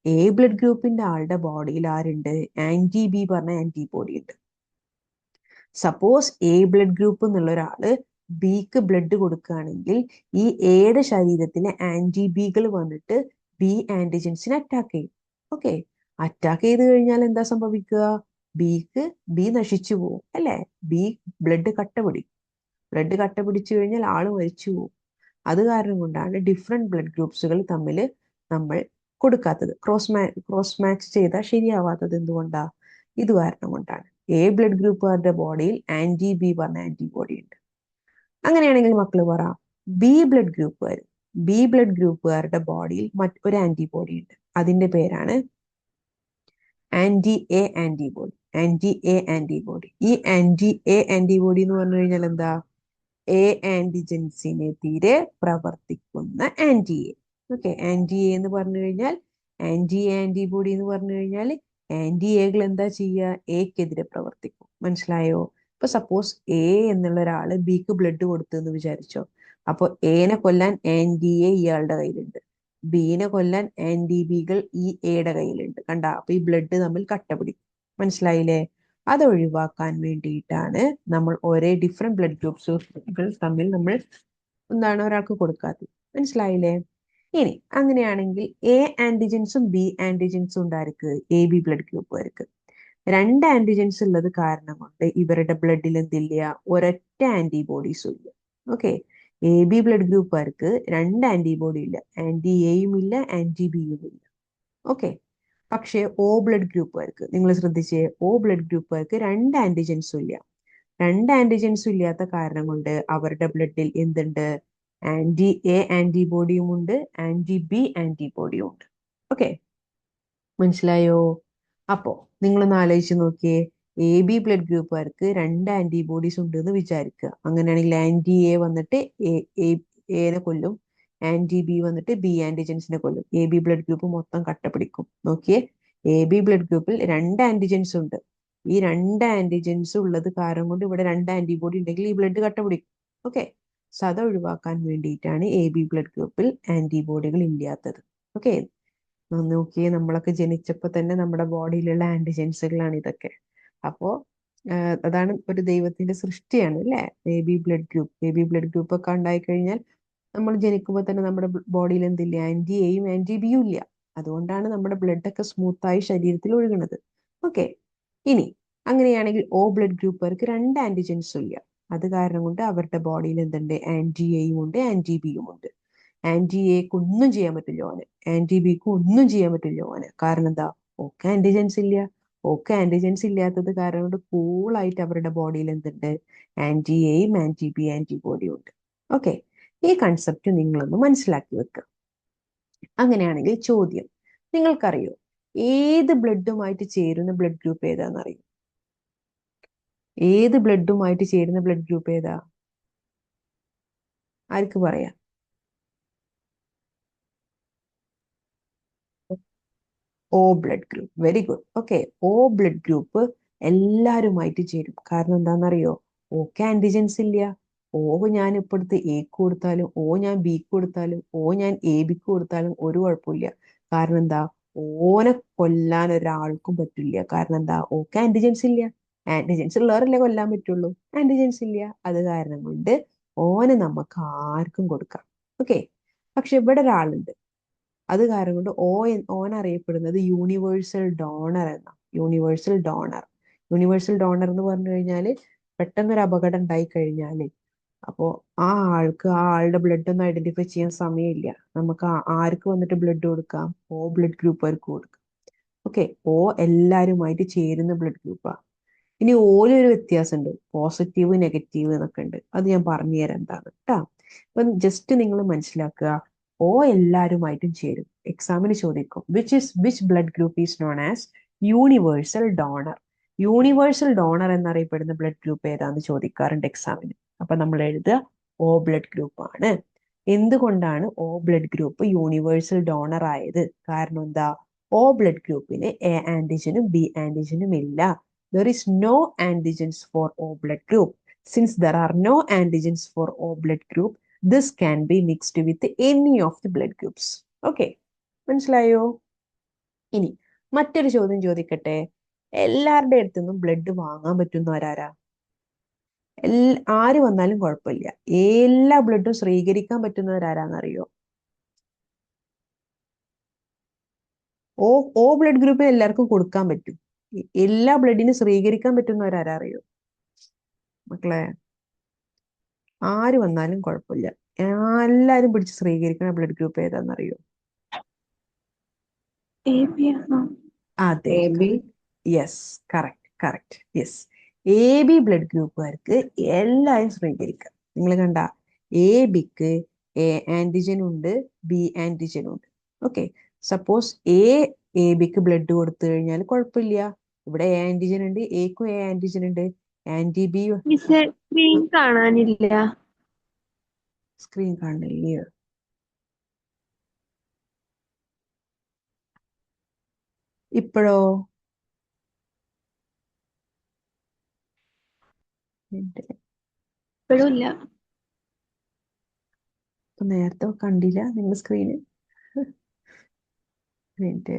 A ബ്ലഡ് ഗ്രൂപ്പിന്റെ ആളുടെ ബോഡിയിൽ ആരുണ്ട്? ആന്റി-B പറഞ്ഞ ആന്റിബോഡി ഉണ്ട്. സപ്പോസ് A ബ്ലഡ് ഗ്രൂപ്പ് എന്നുള്ള ഒരാള് ബിക്ക് ബ്ലഡ് കൊടുക്കുകയാണെങ്കിൽ ഈ എയുടെ ശരീരത്തിലെ ആന്റി ബികൾ വന്നിട്ട് ബി ആന്റിജൻസിനെ അറ്റാക്ക് ചെയ്യും. ഓക്കെ, അറ്റാക്ക് ചെയ്ത് കഴിഞ്ഞാൽ എന്താ സംഭവിക്കുക? ബി നശിച്ചു പോകും അല്ലെ? ബി ബ്ലഡ് കട്ട പിടിക്കും. ബ്ലഡ് കട്ട പിടിച്ചു കഴിഞ്ഞാൽ ആള് മരിച്ചു പോകും. അത് കാരണം കൊണ്ടാണ് ഡിഫറെന്റ് ബ്ലഡ് ഗ്രൂപ്പ്സുകൾ തമ്മിൽ നമ്മൾ കൊടുക്കാത്തത്. ക്രോസ് മാച്ച് ചെയ്താൽ ശരിയാവാത്തത് എന്തുകൊണ്ടാ? ഇത് കാരണം കൊണ്ടാണ്. എ ബ്ലഡ് ഗ്രൂപ്പുകാരുടെ ബോഡിയിൽ ആന്റി ബി പറഞ്ഞ ആന്റിബോഡി ഉണ്ട്. അങ്ങനെയാണെങ്കിൽ മക്കള് പറ, ബി ബ്ലഡ് ഗ്രൂപ്പുകാരുടെ ബോഡിയിൽ മറ്റൊരു ആന്റിബോഡി ഉണ്ട്. അതിന്റെ പേരാണ് ആന്റി എ ആന്റിബോഡി. ഈ ആന്റി എ ആന്റിബോഡി എന്ന് പറഞ്ഞു കഴിഞ്ഞാൽ എന്താ? എ ആന്റിജൻസിനെതിരെ പ്രവർത്തിക്കുന്ന anti A. Okay, anti A എന്ന് പറഞ്ഞു കഴിഞ്ഞാൽ, ആന്റി എ ആന്റിബോഡി എന്ന് പറഞ്ഞു കഴിഞ്ഞാൽ ആന്റി എകൾ എന്താ ചെയ്യുക? എക്കെതിരെ പ്രവർത്തിക്കും. മനസ്സിലായോ? ഇപ്പൊ സപ്പോസ് എ എന്നുള്ള ഒരാള് ബിക്ക് ബ്ലഡ് കൊടുത്തു എന്ന് വിചാരിച്ചോ. അപ്പൊ എനെ കൊല്ലാൻ ആന്റി എ ഇയാളുടെ കയ്യിലുണ്ട്, ബീനെ കൊല്ലാൻ ആന്റി ബികൾ ഈ എയുടെ കയ്യിലുണ്ട്. കണ്ട? അപ്പൊ ഈ ബ്ലഡ് തമ്മിൽ കട്ട പിടിക്കും. മനസ്സിലായില്ലേ? അത് ഒഴിവാക്കാൻ വേണ്ടിയിട്ടാണ് നമ്മൾ ഒരേ ഡിഫറെന്റ് ബ്ലഡ് ഗ്രൂപ്പ്സുകൾ തമ്മിൽ നമ്മൾ ഒരാൾക്ക് കൊടുക്കാത്തത്. മനസ്സിലായില്ലേ? ഇനി അങ്ങനെയാണെങ്കിൽ എ ആന്റിജൻസും ബി ആന്റിജൻസും ഉണ്ടായിരിക്കും എ ബി ബ്ലഡ് ഗ്രൂപ്പുകാർക്ക്. രണ്ട് ആന്റിജൻസ് ഉള്ളത് കാരണം കൊണ്ട് ഇവരുടെ ബ്ലഡിൽ എന്തില്ല? ഒരൊറ്റ ആന്റിബോഡീസും ഇല്ല. ഓക്കെ, എ ബി ബ്ലഡ് ഗ്രൂപ്പുകാർക്ക് രണ്ട് ആന്റിബോഡി ഇല്ല, ആന്റി എയും ഇല്ല, ആന്റി ബിയും ഇല്ല. ഓക്കെ, പക്ഷേ ഒ ബ്ലഡ് ഗ്രൂപ്പുകാർക്ക്, നിങ്ങൾ ശ്രദ്ധിച്ചേ, ഒ ബ്ലഡ് ഗ്രൂപ്പുകാർക്ക് രണ്ട് ആന്റിജൻസും ഇല്ല. രണ്ട് ആന്റിജൻസും ഇല്ലാത്ത കാരണം കൊണ്ട് അവരുടെ ബ്ലഡിൽ എന്തുണ്ട്? ആന്റി എ ആന്റിബോഡിയും ഉണ്ട്, ആന്റി ബി ആന്റിബോഡിയും ഉണ്ട്. ഓക്കെ, മനസ്സിലായോ? അപ്പോ നിങ്ങളൊന്ന് ആലോചിച്ച് നോക്കിയേ, എ ബി ബ്ലഡ് ഗ്രൂപ്പുകാർക്ക് രണ്ട് ആന്റിബോഡീസ് ഉണ്ട് എന്ന് വിചാരിക്കുക. അങ്ങനെയാണെങ്കിൽ ആന്റി എ വന്നിട്ട് എനെ കൊല്ലും, ആന്റി ബി വന്നിട്ട് ബി ആന്റിജൻസിനെ കൊല്ലും. എ ബി ബ്ലഡ് ഗ്രൂപ്പ് മൊത്തം കട്ട പിടിക്കും. നോക്കിയേ, എ ബി ബ്ലഡ് ഗ്രൂപ്പിൽ രണ്ട് ആന്റിജൻസ് ഉണ്ട്. ഈ രണ്ട് ആന്റിജൻസ് ഉള്ളത് കാരണം കൊണ്ട് ഇവിടെ രണ്ട് ആന്റിബോഡി ഉണ്ടെങ്കിൽ ഈ ബ്ലഡ് കട്ട പിടിക്കും. ഓക്കെ, സോ അത് ഒഴിവാക്കാൻ വേണ്ടിയിട്ടാണ് എ ബി ബ്ലഡ് ഗ്രൂപ്പിൽ ആന്റിബോഡികൾ ഇല്ലാത്തത്. ഓക്കെ, നോക്കിയേ, നമ്മളൊക്കെ ജനിച്ചപ്പോൾ തന്നെ നമ്മുടെ ബോഡിയിലുള്ള ആന്റിജൻസുകളാണ് ഇതൊക്കെ. അപ്പോ അതാണ് ഒരു ദൈവത്തിന്റെ സൃഷ്ടിയാണ് അല്ലെ? എ ബി ബ്ലഡ് ഗ്രൂപ്പ് ഒക്കെ ഉണ്ടായി കഴിഞ്ഞാൽ നമ്മൾ ജനിക്കുമ്പോൾ തന്നെ നമ്മുടെ ബോഡിയിൽ എന്തില്ല? ആന്റി എയും ആന്റി ബിയും ഇല്ല. അതുകൊണ്ടാണ് നമ്മുടെ ബ്ലഡ് ഒക്കെ സ്മൂത്തായി ശരീരത്തിൽ ഒഴുകുന്നത്. ഓക്കെ, ഇനി അങ്ങനെയാണെങ്കിൽ ഒ ബ്ലഡ് ഗ്രൂപ്പുകാർക്ക് രണ്ട് ആന്റിജൻസും ഇല്ല. അത് കാരണം കൊണ്ട് അവരുടെ ബോഡിയിൽ എന്തുണ്ട്? ആന്റി എയും ഉണ്ട്, ആന്റി ബിയും ഉണ്ട്. ആന്റി എക്ക് ഒന്നും ചെയ്യാൻ പറ്റില്ല ഓന്, ആന്റി ബിക്ക് ഒന്നും ചെയ്യാൻ പറ്റില്ല ഓന്. കാരണം എന്താ? ഓക്കെ ആന്റിജൻസ് ഇല്ല. ഓക്കെ ആന്റിജൻസ് ഇല്ലാത്തത് കാരണം കൊണ്ട് കൂളായിട്ട് അവരുടെ ബോഡിയിൽ എന്തുണ്ട്? ആന്റി എയും ആന്റി ബി ആന്റിബോഡിയും ഉണ്ട്. ഓക്കെ, ഈ കൺസെപ്റ്റ് നിങ്ങളൊന്ന് മനസ്സിലാക്കി വെക്കുക. അങ്ങനെയാണെങ്കിൽ ചോദ്യം, നിങ്ങൾക്കറിയോ ഏത് ബ്ലഡുമായിട്ട് ചേരുന്ന ബ്ലഡ് ഗ്രൂപ്പ് ഏതാണെന്നറിയോ? ഏത് ബ്ലഡുമായിട്ട് ചേരുന്ന ബ്ലഡ് ഗ്രൂപ്പ് ഏതാ? ആർക്ക് പറയാം? O blood group. Very good. Okay, O blood group എല്ലാവരുമായിട്ട് ചേരും. കാരണം എന്താണെന്നറിയോ? ഓക്കെ ആന്റിജൻസ് ഇല്ല. ഓ ഞാൻ ഇപ്പോഴത്തെ എക്ക് കൊടുത്താലും, ഓ ഞാൻ ബിക്ക് കൊടുത്താലും, ഓ ഞാൻ എ ബിക്ക് കൊടുത്താലും ഒരു കുഴപ്പമില്ല. കാരണം എന്താ? ഓനെ കൊല്ലാൻ ഒരാൾക്കും പറ്റില്ല. കാരണം എന്താ? ഓക്കെ ആന്റിജൻസ് ഇല്ല. ആന്റിജൻസ് ഉള്ളവരല്ലേ കൊല്ലാൻ പറ്റുള്ളൂ. ആന്റിജൻസ് ഇല്ല. അത് കാരണം കൊണ്ട് ഓനെ നമുക്ക് ആർക്കും കൊടുക്കാം. ഓക്കെ, പക്ഷെ ഇവിടെ ഒരാളുണ്ട്. അത് കാരണം കൊണ്ട് ഓൻ അറിയപ്പെടുന്നത് യൂണിവേഴ്സൽ ഡോണർ എന്ന. യൂണിവേഴ്സൽ ഡോണർ എന്ന് പറഞ്ഞു കഴിഞ്ഞാല് പെട്ടെന്നൊരു അപകടം ഉണ്ടായി കഴിഞ്ഞാല് അപ്പോ ആ ആളുടെ ബ്ലഡ് ഒന്നും ഐഡന്റിഫൈ ചെയ്യാൻ സമയമില്ല. നമുക്ക് ആർക്ക് വന്നിട്ട് ബ്ലഡ് കൊടുക്കാം? ഓ ബ്ലഡ് ഗ്രൂപ്പുകാർക്ക് കൊടുക്കാം. ഓക്കെ, ഓ എല്ലാരുമായിട്ട് ചേരുന്ന ബ്ലഡ് ഗ്രൂപ്പാ. ഇനി ഓരോ വ്യത്യാസമുണ്ട്, പോസിറ്റീവ് നെഗറ്റീവ് എന്നൊക്കെ ഉണ്ട്. അത് ഞാൻ പറഞ്ഞു തരാം എന്താണ് കേട്ടാ. അപ്പം ജസ്റ്റ് നിങ്ങൾ മനസ്സിലാക്കുക, ഓ എല്ലാരുമായിട്ടും ചേരും. എക്സാമിന് ചോദിക്കും which blood group is known as universal donor. Universal donor എന്നറിയപ്പെടുന്ന ബ്ലഡ് ഗ്രൂപ്പ് ഏതാന്ന് ചോദിക്കാറുണ്ട് എക്സാമിന്. അപ്പൊ നമ്മൾ എഴുതുക ഓ ബ്ലഡ് ഗ്രൂപ്പ് ആണ്. എന്തുകൊണ്ടാണ് ഓ ബ്ലഡ് ഗ്രൂപ്പ് യൂണിവേഴ്സൽ ഡോണർ ആയത്? കാരണം എന്താ? ഓ ബ്ലഡ് ഗ്രൂപ്പിന് എ ആന്റിജനും ബി ആന്റിജനും ഇല്ല. There is no antigens for O blood group. Since there are no antigens for O blood group, this can be mixed with any of the blood groups. Okay, മനസ്സിലായോ? ഇനി മറ്റൊരു ചോദ്യം ചോദിക്കട്ടെ. എല്ലാവരുടെ അടുത്തുനിന്നും blood വാങ്ങാൻ പറ്റുന്ന ആരാ? ആര് വന്നാലും കുഴപ്പമില്ല, എല്ലാ ബ്ലഡും സ്വീകരിക്കാൻ പറ്റുന്നവരാരാന്നറിയോ? ഓ ഓ ബ്ലഡ് ഗ്രൂപ്പിന് എല്ലാവർക്കും കൊടുക്കാൻ പറ്റും. എല്ലാ ബ്ലഡിനും സ്വീകരിക്കാൻ പറ്റുന്നവരാരാ അറിയോ മക്കളെ? ആര് വന്നാലും കുഴപ്പമില്ല, എല്ലാരും പിടിച്ച് സ്വീകരിക്കുന്ന ബ്ലഡ് ഗ്രൂപ്പ് ഏതാണെന്നറിയോ? AB ആണോ? അതെ, AB. Yes, correct correct, yes. A B blood ഗ്രൂപ്പുകാർക്ക് എല്ലാവരും സ്വീകരിക്കാം. നിങ്ങൾ കണ്ട, എ ബിക്ക് എ ആന്റിജൻ ഉണ്ട്, ബി ആന്റിജൻ ഉണ്ട്. ഓക്കെ, സപ്പോസ് എ ബിക്ക് ബ്ലഡ് കൊടുത്തു കഴിഞ്ഞാൽ കുഴപ്പമില്ല. ഇവിടെ എ ആന്റിജൻ ഉണ്ട്, എക്കും എ ആന്റിജൻ ഉണ്ട്. ആന്റി ബി മിസ്സേ സ്ക്രീൻ കാണാനില്ല. സ്ക്രീൻ കാണുന്നില്ലേ? ഇപ്പോഴോ? ഇപ്പോഴും ഇല്ല. ഇപ്പൊ നേരത്തെ കണ്ടില്ല നിങ്ങൾ സ്ക്രീന്? മിനിറ്റ്.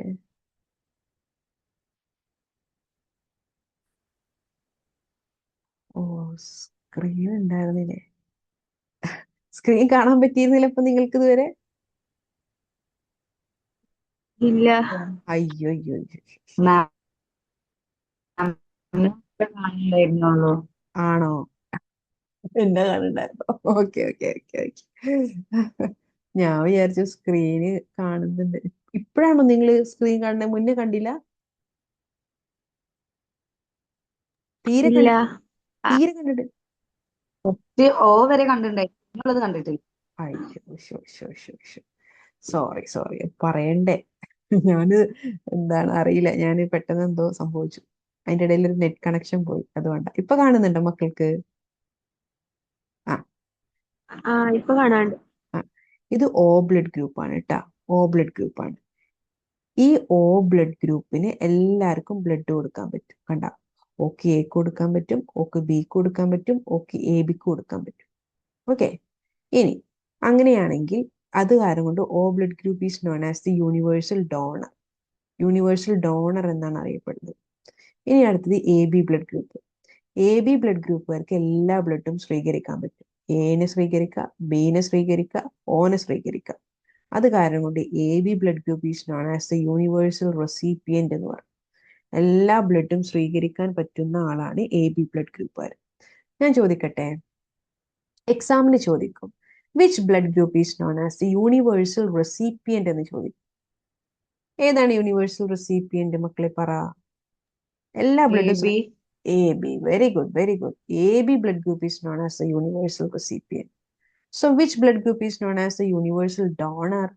ഓ, സ്ക്രീൻ ഉണ്ടായിരുന്നില്ലേ? സ്ക്രീൻ കാണാൻ പറ്റിയിരുന്നില്ല ഇപ്പൊ നിങ്ങൾക്ക് ഇതുവരെ? ഇല്ല. അയ്യോ അയ്യോ അയ്യോ. കാണുന്നുണ്ടായിരുന്നുള്ളൂ. ആണോ? എന്നെ കാണുന്നുണ്ടായിരുന്നോ? Okay okay okay okay. ഞാൻ വിചാരിച്ചു സ്ക്രീന് കാണുന്നുണ്ട്. ഇപ്പോഴാണോ നിങ്ങൾ സ്ക്രീൻ കാണുന്നത്? മുന്നേ കണ്ടില്ല? തീരെ ഇല്ല. തീരെ കണ്ടിട്ട്? ഫസ്റ്റ് ഓ വരെ കണ്ടിട്ടുണ്ടായിരുന്നു, നിങ്ങളത് കണ്ടിട്ടില്ല. അയ്യോ, സോറി സോറി, പറയണ്ടേ. ഞാന് എന്താണ് അറിയില്ല, ഞാൻ പെട്ടെന്ന് എന്തോ സംഭവിച്ചു. അതിന്റെ ഇടയിൽ ഒരു നെറ്റ് കണക്ഷൻ പോയി, അതുകൊണ്ടാ. ഇപ്പൊ കാണുന്നുണ്ടോ മക്കൾക്ക്? ആ ഇപ്പൊ കാണാണ്ട്. ആ. ഇത് ഓ ബ്ലഡ് ഗ്രൂപ്പാണ് കേട്ടാ, ഓ ബ്ലഡ് ഗ്രൂപ്പാണ്. ഈ ഓ ബ്ലഡ് ഗ്രൂപ്പിന് എല്ലാവർക്കും ബ്ലഡ് കൊടുക്കാൻ പറ്റും. കണ്ട, ഓക്ക് എക്ക് കൊടുക്കാൻ പറ്റും, ഓക്ക് ബിക്ക് കൊടുക്കാൻ പറ്റും, ഓക്ക് എ ബിക്ക് കൊടുക്കാൻ പറ്റും. ഓക്കെ, ഇനി അങ്ങനെയാണെങ്കിൽ അത് കാരണം കൊണ്ട് O blood group is known as the universal donor. Universal donor എന്നാണ് അറിയപ്പെടുന്നത്. ഇനി അടുത്തത് A B blood group. A B blood ഗ്രൂപ്പുകാർക്ക് എല്ലാ ബ്ലഡും സ്വീകരിക്കാൻ പറ്റും. എനെ സ്വീകരിക്കാം, ബിനെ സ്വീകരിക്കാം, ഓനെ സ്വീകരിക്കാം. അത് കാരണം കൊണ്ട് A B blood group is known as the universal recipient എന്ന് പറയും. എല്ലാ ബ്ലഡും സ്വീകരിക്കാൻ പറ്റുന്ന ആളാണ് എ ബി ബ്ലഡ് ഗ്രൂപ്പുകാർ. ഞാൻ ചോദിക്കട്ടെ, എക്സാമിന് ചോദിക്കും, which blood group is known as the universal recipient എന്ന് ചോദിക്കും. ഏതാണ് യൂണിവേഴ്സൽ റെസിപ്പിയന്റ് മക്കളെ? പറ. എല്ലാ ബ്ലഡും AB. A B. Very good, very good. A B blood group is known as the universal recipient. So which blood group is known as the universal donor?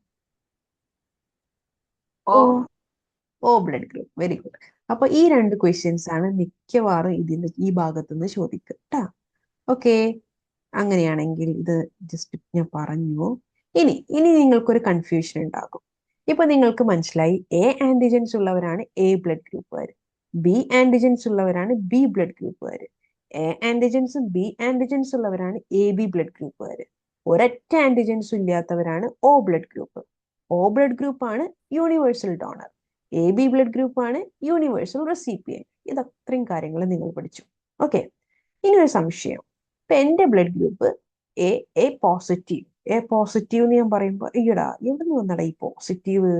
O. O blood group. Very good. അപ്പൊ ഈ രണ്ട് questions ആണ് മിക്കവാറും ഇതിന്റെ ഈ ഭാഗത്ത് നിന്ന് ചോദിക്കുക കേട്ടാ. ഓക്കെ, അങ്ങനെയാണെങ്കിൽ ഇത് ജസ്റ്റ് ഞാൻ പറഞ്ഞു. ഇനി നിങ്ങൾക്കൊരു കൺഫ്യൂഷൻ ഉണ്ടാകും. ഇപ്പൊ നിങ്ങൾക്ക് മനസ്സിലായി, എ ആന്റിജൻസ് ഉള്ളവരാണ് എ ബ്ലഡ് ഗ്രൂപ്പുകാർ, ബി ആന്റിജൻസ് ഉള്ളവരാണ് ബി ബ്ലഡ് ഗ്രൂപ്പുകാർ, എ ആന്റിജൻസും ബി ആന്റിജൻസ് ഉള്ളവരാണ് എ ബി ബ്ലഡ് ഗ്രൂപ്പുകാർ, ഒരൊറ്റ ആന്റിജൻസും ഇല്ലാത്തവരാണ് O blood group. O blood group ആണ് universal donor, A B blood group ആണ് യൂണിവേഴ്സൽ റെസിപ്പിയന്റ്. ഇത് അത്രയും കാര്യങ്ങൾ നിങ്ങൾ പഠിച്ചു. ഓക്കെ, ഇനി ഒരു സംശയം. ഇപ്പൊ എന്റെ blood group A A positive. A positive എന്ന് ഞാൻ പറയുമ്പോൾ അയ്യടാ എവിടെ നിന്ന് വന്നടാ ഈ പോസിറ്റീവ്?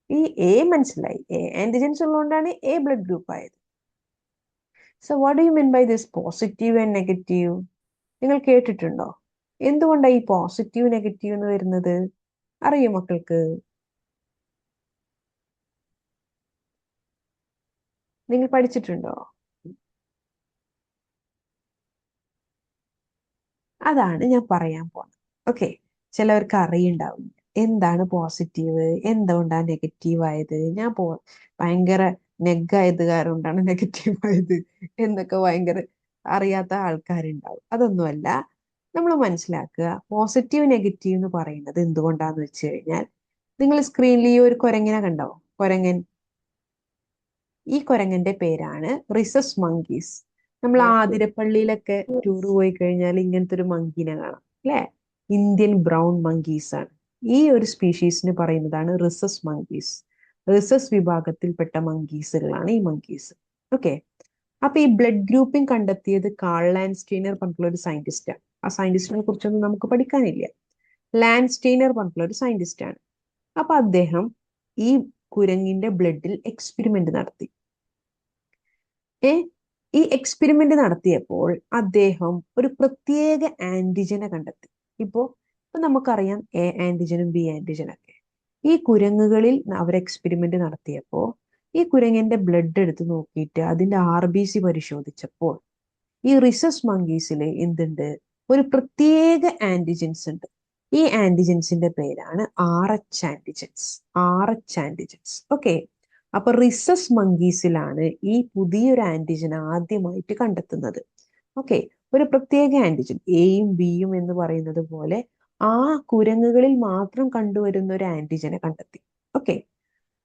ഈ എ മനസ്സിലായി, എ ആന്റിജൻസ് ഉള്ളതുകൊണ്ടാണ് എ ബ്ലഡ് ഗ്രൂപ്പ് ആയത്. So what do you mean by this positive and negative? നിങ്ങൾ കേട്ടിട്ടുണ്ടോ? എന്തുകൊണ്ടാണ് ഈ പോസിറ്റീവ് നെഗറ്റീവ് എന്ന് വരുന്നത്? അറിയോ മക്കൾക്ക്? നിങ്ങൾ പഠിച്ചിട്ടുണ്ടോ? അതാണ് ഞാൻ പറയാൻ പോകുന്നത്. ഓക്കെ, ചിലവർക്ക് അറിയുണ്ടാവില്ല എന്താണ് പോസിറ്റീവ്, എന്തുകൊണ്ടാണ് നെഗറ്റീവ് ആയത്. ഞാൻ ഭയങ്കര നെഗായത് കാരണം കൊണ്ടാണ് നെഗറ്റീവ് ആയത് എന്നൊക്കെ ഭയങ്കര അറിയാത്ത ആൾക്കാരുണ്ടാവും. അതൊന്നുമല്ല, നമ്മൾ മനസ്സിലാക്കുക, പോസിറ്റീവ് നെഗറ്റീവ് എന്ന് പറയുന്നത് എന്തുകൊണ്ടാന്ന് വെച്ച് കഴിഞ്ഞാൽ, നിങ്ങൾ സ്ക്രീനിൽ ഈ ഒരു കുരങ്ങനെ കണ്ടോ? കുരങ്ങൻ. ഈ കുരങ്ങന്റെ പേരാണ് റിസസ് മങ്കീസ്. നമ്മൾ Yes. ആതിരപ്പള്ളിയിലൊക്കെ ടൂർ പോയി കഴിഞ്ഞാൽ ഇങ്ങനത്തെ ഒരു മങ്കീനെ കാണാം അല്ലെ? ഇന്ത്യൻ ബ്രൗൺ മങ്കീസ് ആണ്. ഈ ഒരു സ്പീഷീസിന് പറയുന്നതാണ് റിസസ് മങ്കീസ്. റിസസ് വിഭാഗത്തിൽപ്പെട്ട മങ്കീസുകളാണ് ഈ മങ്കീസ്. ഓക്കെ, അപ്പൊ ഈ ബ്ലഡ് ഗ്രൂപ്പിംഗ് കണ്ടെത്തിയത് കാൾ ലാൻഡ്സ്റ്റീനർ പറഞ്ഞിട്ടുള്ള ഒരു സയന്റിസ്റ്റാണ്. ആ സയന്റിസ്റ്റിനെ കുറിച്ചൊന്നും നമുക്ക് പഠിക്കാനില്ല. ലാൻഡ്സ്റ്റീനർ പറഞ്ഞിട്ടുള്ള ഒരു സയന്റിസ്റ്റ് ആണ്. അപ്പൊ അദ്ദേഹം ഈ കുരങ്ങിന്റെ ബ്ലഡിൽ എക്സ്പെരിമെന്റ് നടത്തി. ഏ ഈ എക്സ്പെരിമെന്റ് നടത്തിയപ്പോൾ അദ്ദേഹം ഒരു പ്രത്യേക ആന്റിജനെ കണ്ടെത്തി. ഇപ്പൊ നമുക്കറിയാം എ ആന്റിജനും ബി ആന്റിജനൊക്കെ. ഈ കുരങ്ങുകളിൽ അവർ എക്സ്പെരിമെന്റ് നടത്തിയപ്പോൾ ഈ കുരങ്ങിന്റെ ബ്ലഡ് എടുത്ത് നോക്കിയിട്ട് അതിന്റെ RBC പരിശോധിച്ചപ്പോൾ ഈ റിസസ് മങ്കീസിൽ എന്തുണ്ട്? ഒരു പ്രത്യേക ആന്റിജൻസ് ഉണ്ട്. ഈ ആന്റിജൻസിന്റെ പേരാണ് RH antigens. RH antigens. Okay. അപ്പൊ റിസസ് മങ്കീസിലാണ് ഈ പുതിയൊരു ആന്റിജൻ ആദ്യമായിട്ട് കണ്ടെത്തുന്നത്. ഓക്കെ. ഒരു പ്രത്യേക ആന്റിജൻ എയും ബിയും എന്ന് പറയുന്നത് പോലെ ആ കുരങ്ങുകളിൽ മാത്രം കണ്ടുവരുന്ന ഒരു ആന്റിജനെ കണ്ടെത്തി. ഓക്കെ.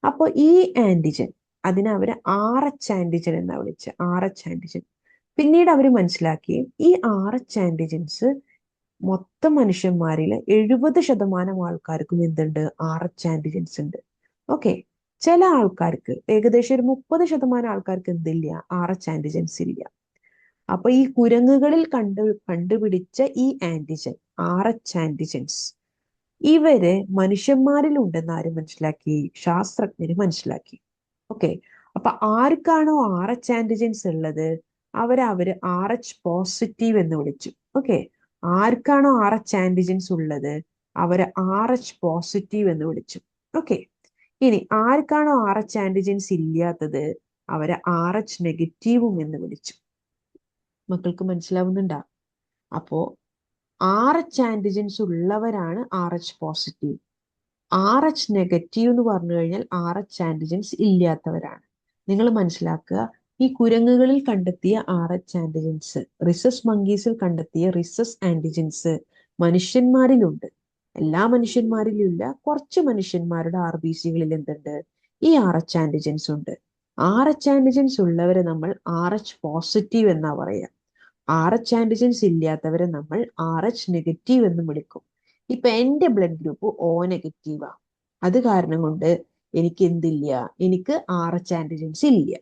അപ്പൊ ഈ ആന്റിജൻ അതിനെ അവര് RH ആന്റിജൻ എന്നാ വിളിച്ച. RH antigen. പിന്നീട് അവർ മനസ്സിലാക്കി ഈ RH ആന്റിജൻസ് മൊത്തം മനുഷ്യന്മാരിൽ 70% ആൾക്കാർക്കും എന്തുണ്ട്? RH ആന്റിജൻസ് ഉണ്ട്. ഓക്കെ. ചില ആൾക്കാർക്ക് ഏകദേശം ഒരു 30% ആൾക്കാർക്ക് എന്തില്ല? RH ആന്റിജൻസ് ഇല്ല. അപ്പൊ ഈ കുരങ്ങുകളിൽ കണ്ടുപിടിച്ച ഈ ആന്റിജൻ RH ആന്റിജൻസ് ഇവര് മനുഷ്യന്മാരിൽ ഉണ്ടെന്ന് ആരും മനസ്സിലാക്കി? ശാസ്ത്രജ്ഞര് മനസ്സിലാക്കി. ഓക്കെ. അപ്പൊ ആർക്കാണോ RH ആന്റിജൻസ് ഉള്ളത് അവര് RH പോസിറ്റീവ് എന്ന് വിളിച്ചു. ഓക്കെ. ആർക്കാണോ RH ആന്റിജൻസ് ഉള്ളത് അവരെ RH പോസിറ്റീവ് എന്ന് വിളിച്ചു. ഓക്കെ. ഇനി ആർക്കാണോ RH ആന്റിജൻസ് ഇല്ലാത്തത് അവരെ RH നെഗറ്റീവും എന്ന് വിളിച്ചു. മക്കൾക്ക് മനസ്സിലാവുന്നുണ്ടോ? അപ്പോ RH ആന്റിജൻസ് ഉള്ളവരാണ് RH പോസിറ്റീവ്. RH നെഗറ്റീവ് എന്ന് പറഞ്ഞു കഴിഞ്ഞാൽ RH ആന്റിജൻസ് ഇല്ലാത്തവരാണ്. നിങ്ങൾ മനസ്സിലാക്കുക, ഈ കുരങ്ങുകളിൽ കണ്ടെത്തിയ RH ആന്റിജൻസ്, റിസസ് മങ്കീസിൽ കണ്ടെത്തിയ റിസസ് ആന്റിജൻസ് മനുഷ്യന്മാരിലുണ്ട്. എല്ലാ മനുഷ്യന്മാരിലും ഇല്ല, കുറച്ച് മനുഷ്യന്മാരുടെ RBCകളിൽ എന്തുണ്ട്? ഈ RH ആന്റിജൻസ് ഉണ്ട്. RH ആന്റിജൻസ് ഉള്ളവരെ നമ്മൾ RH പോസിറ്റീവ് എന്നാ പറയാ. RH ആന്റിജൻസ് ഇല്ലാത്തവരെ നമ്മൾ RH നെഗറ്റീവ് എന്നും വിളിക്കും. ഇപ്പൊ എന്റെ ബ്ലഡ് ഗ്രൂപ്പ് O നെഗറ്റീവാ. അത് കാരണം കൊണ്ട് എനിക്ക് എന്തില്ല? എനിക്ക് RH ആന്റിജൻസ് ഇല്ല.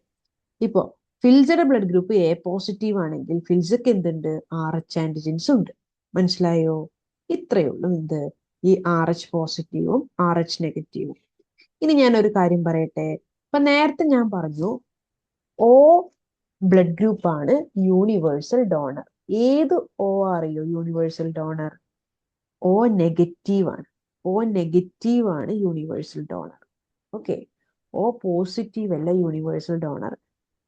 ഇപ്പോ ഫിൽസയുടെ ബ്ലഡ് ഗ്രൂപ്പ് A പോസിറ്റീവ് ആണെങ്കിൽ ഫിൽസക്ക് എന്തുണ്ട്? RH ആന്റിജൻസ് ഉണ്ട്. മനസ്സിലായോ? ഇത്രയേ ഉള്ളൂ എന്ത്? ഈ RH പോസിറ്റീവും RH നെഗറ്റീവും. ഇനി ഞാൻ ഒരു കാര്യം പറയട്ടെ. ഇപ്പൊ നേരത്തെ ഞാൻ പറഞ്ഞു O ബ്ലഡ് ഗ്രൂപ്പ് ആണ് യൂണിവേഴ്സൽ ഡോണർ. ഏത് O അറിയോ യൂണിവേഴ്സൽ ഡോണർ? O നെഗറ്റീവ് ആണ്. O നെഗറ്റീവ് ആണ് universal donor. Okay. O positive അല്ല യൂണിവേഴ്സൽ ഡോണർ.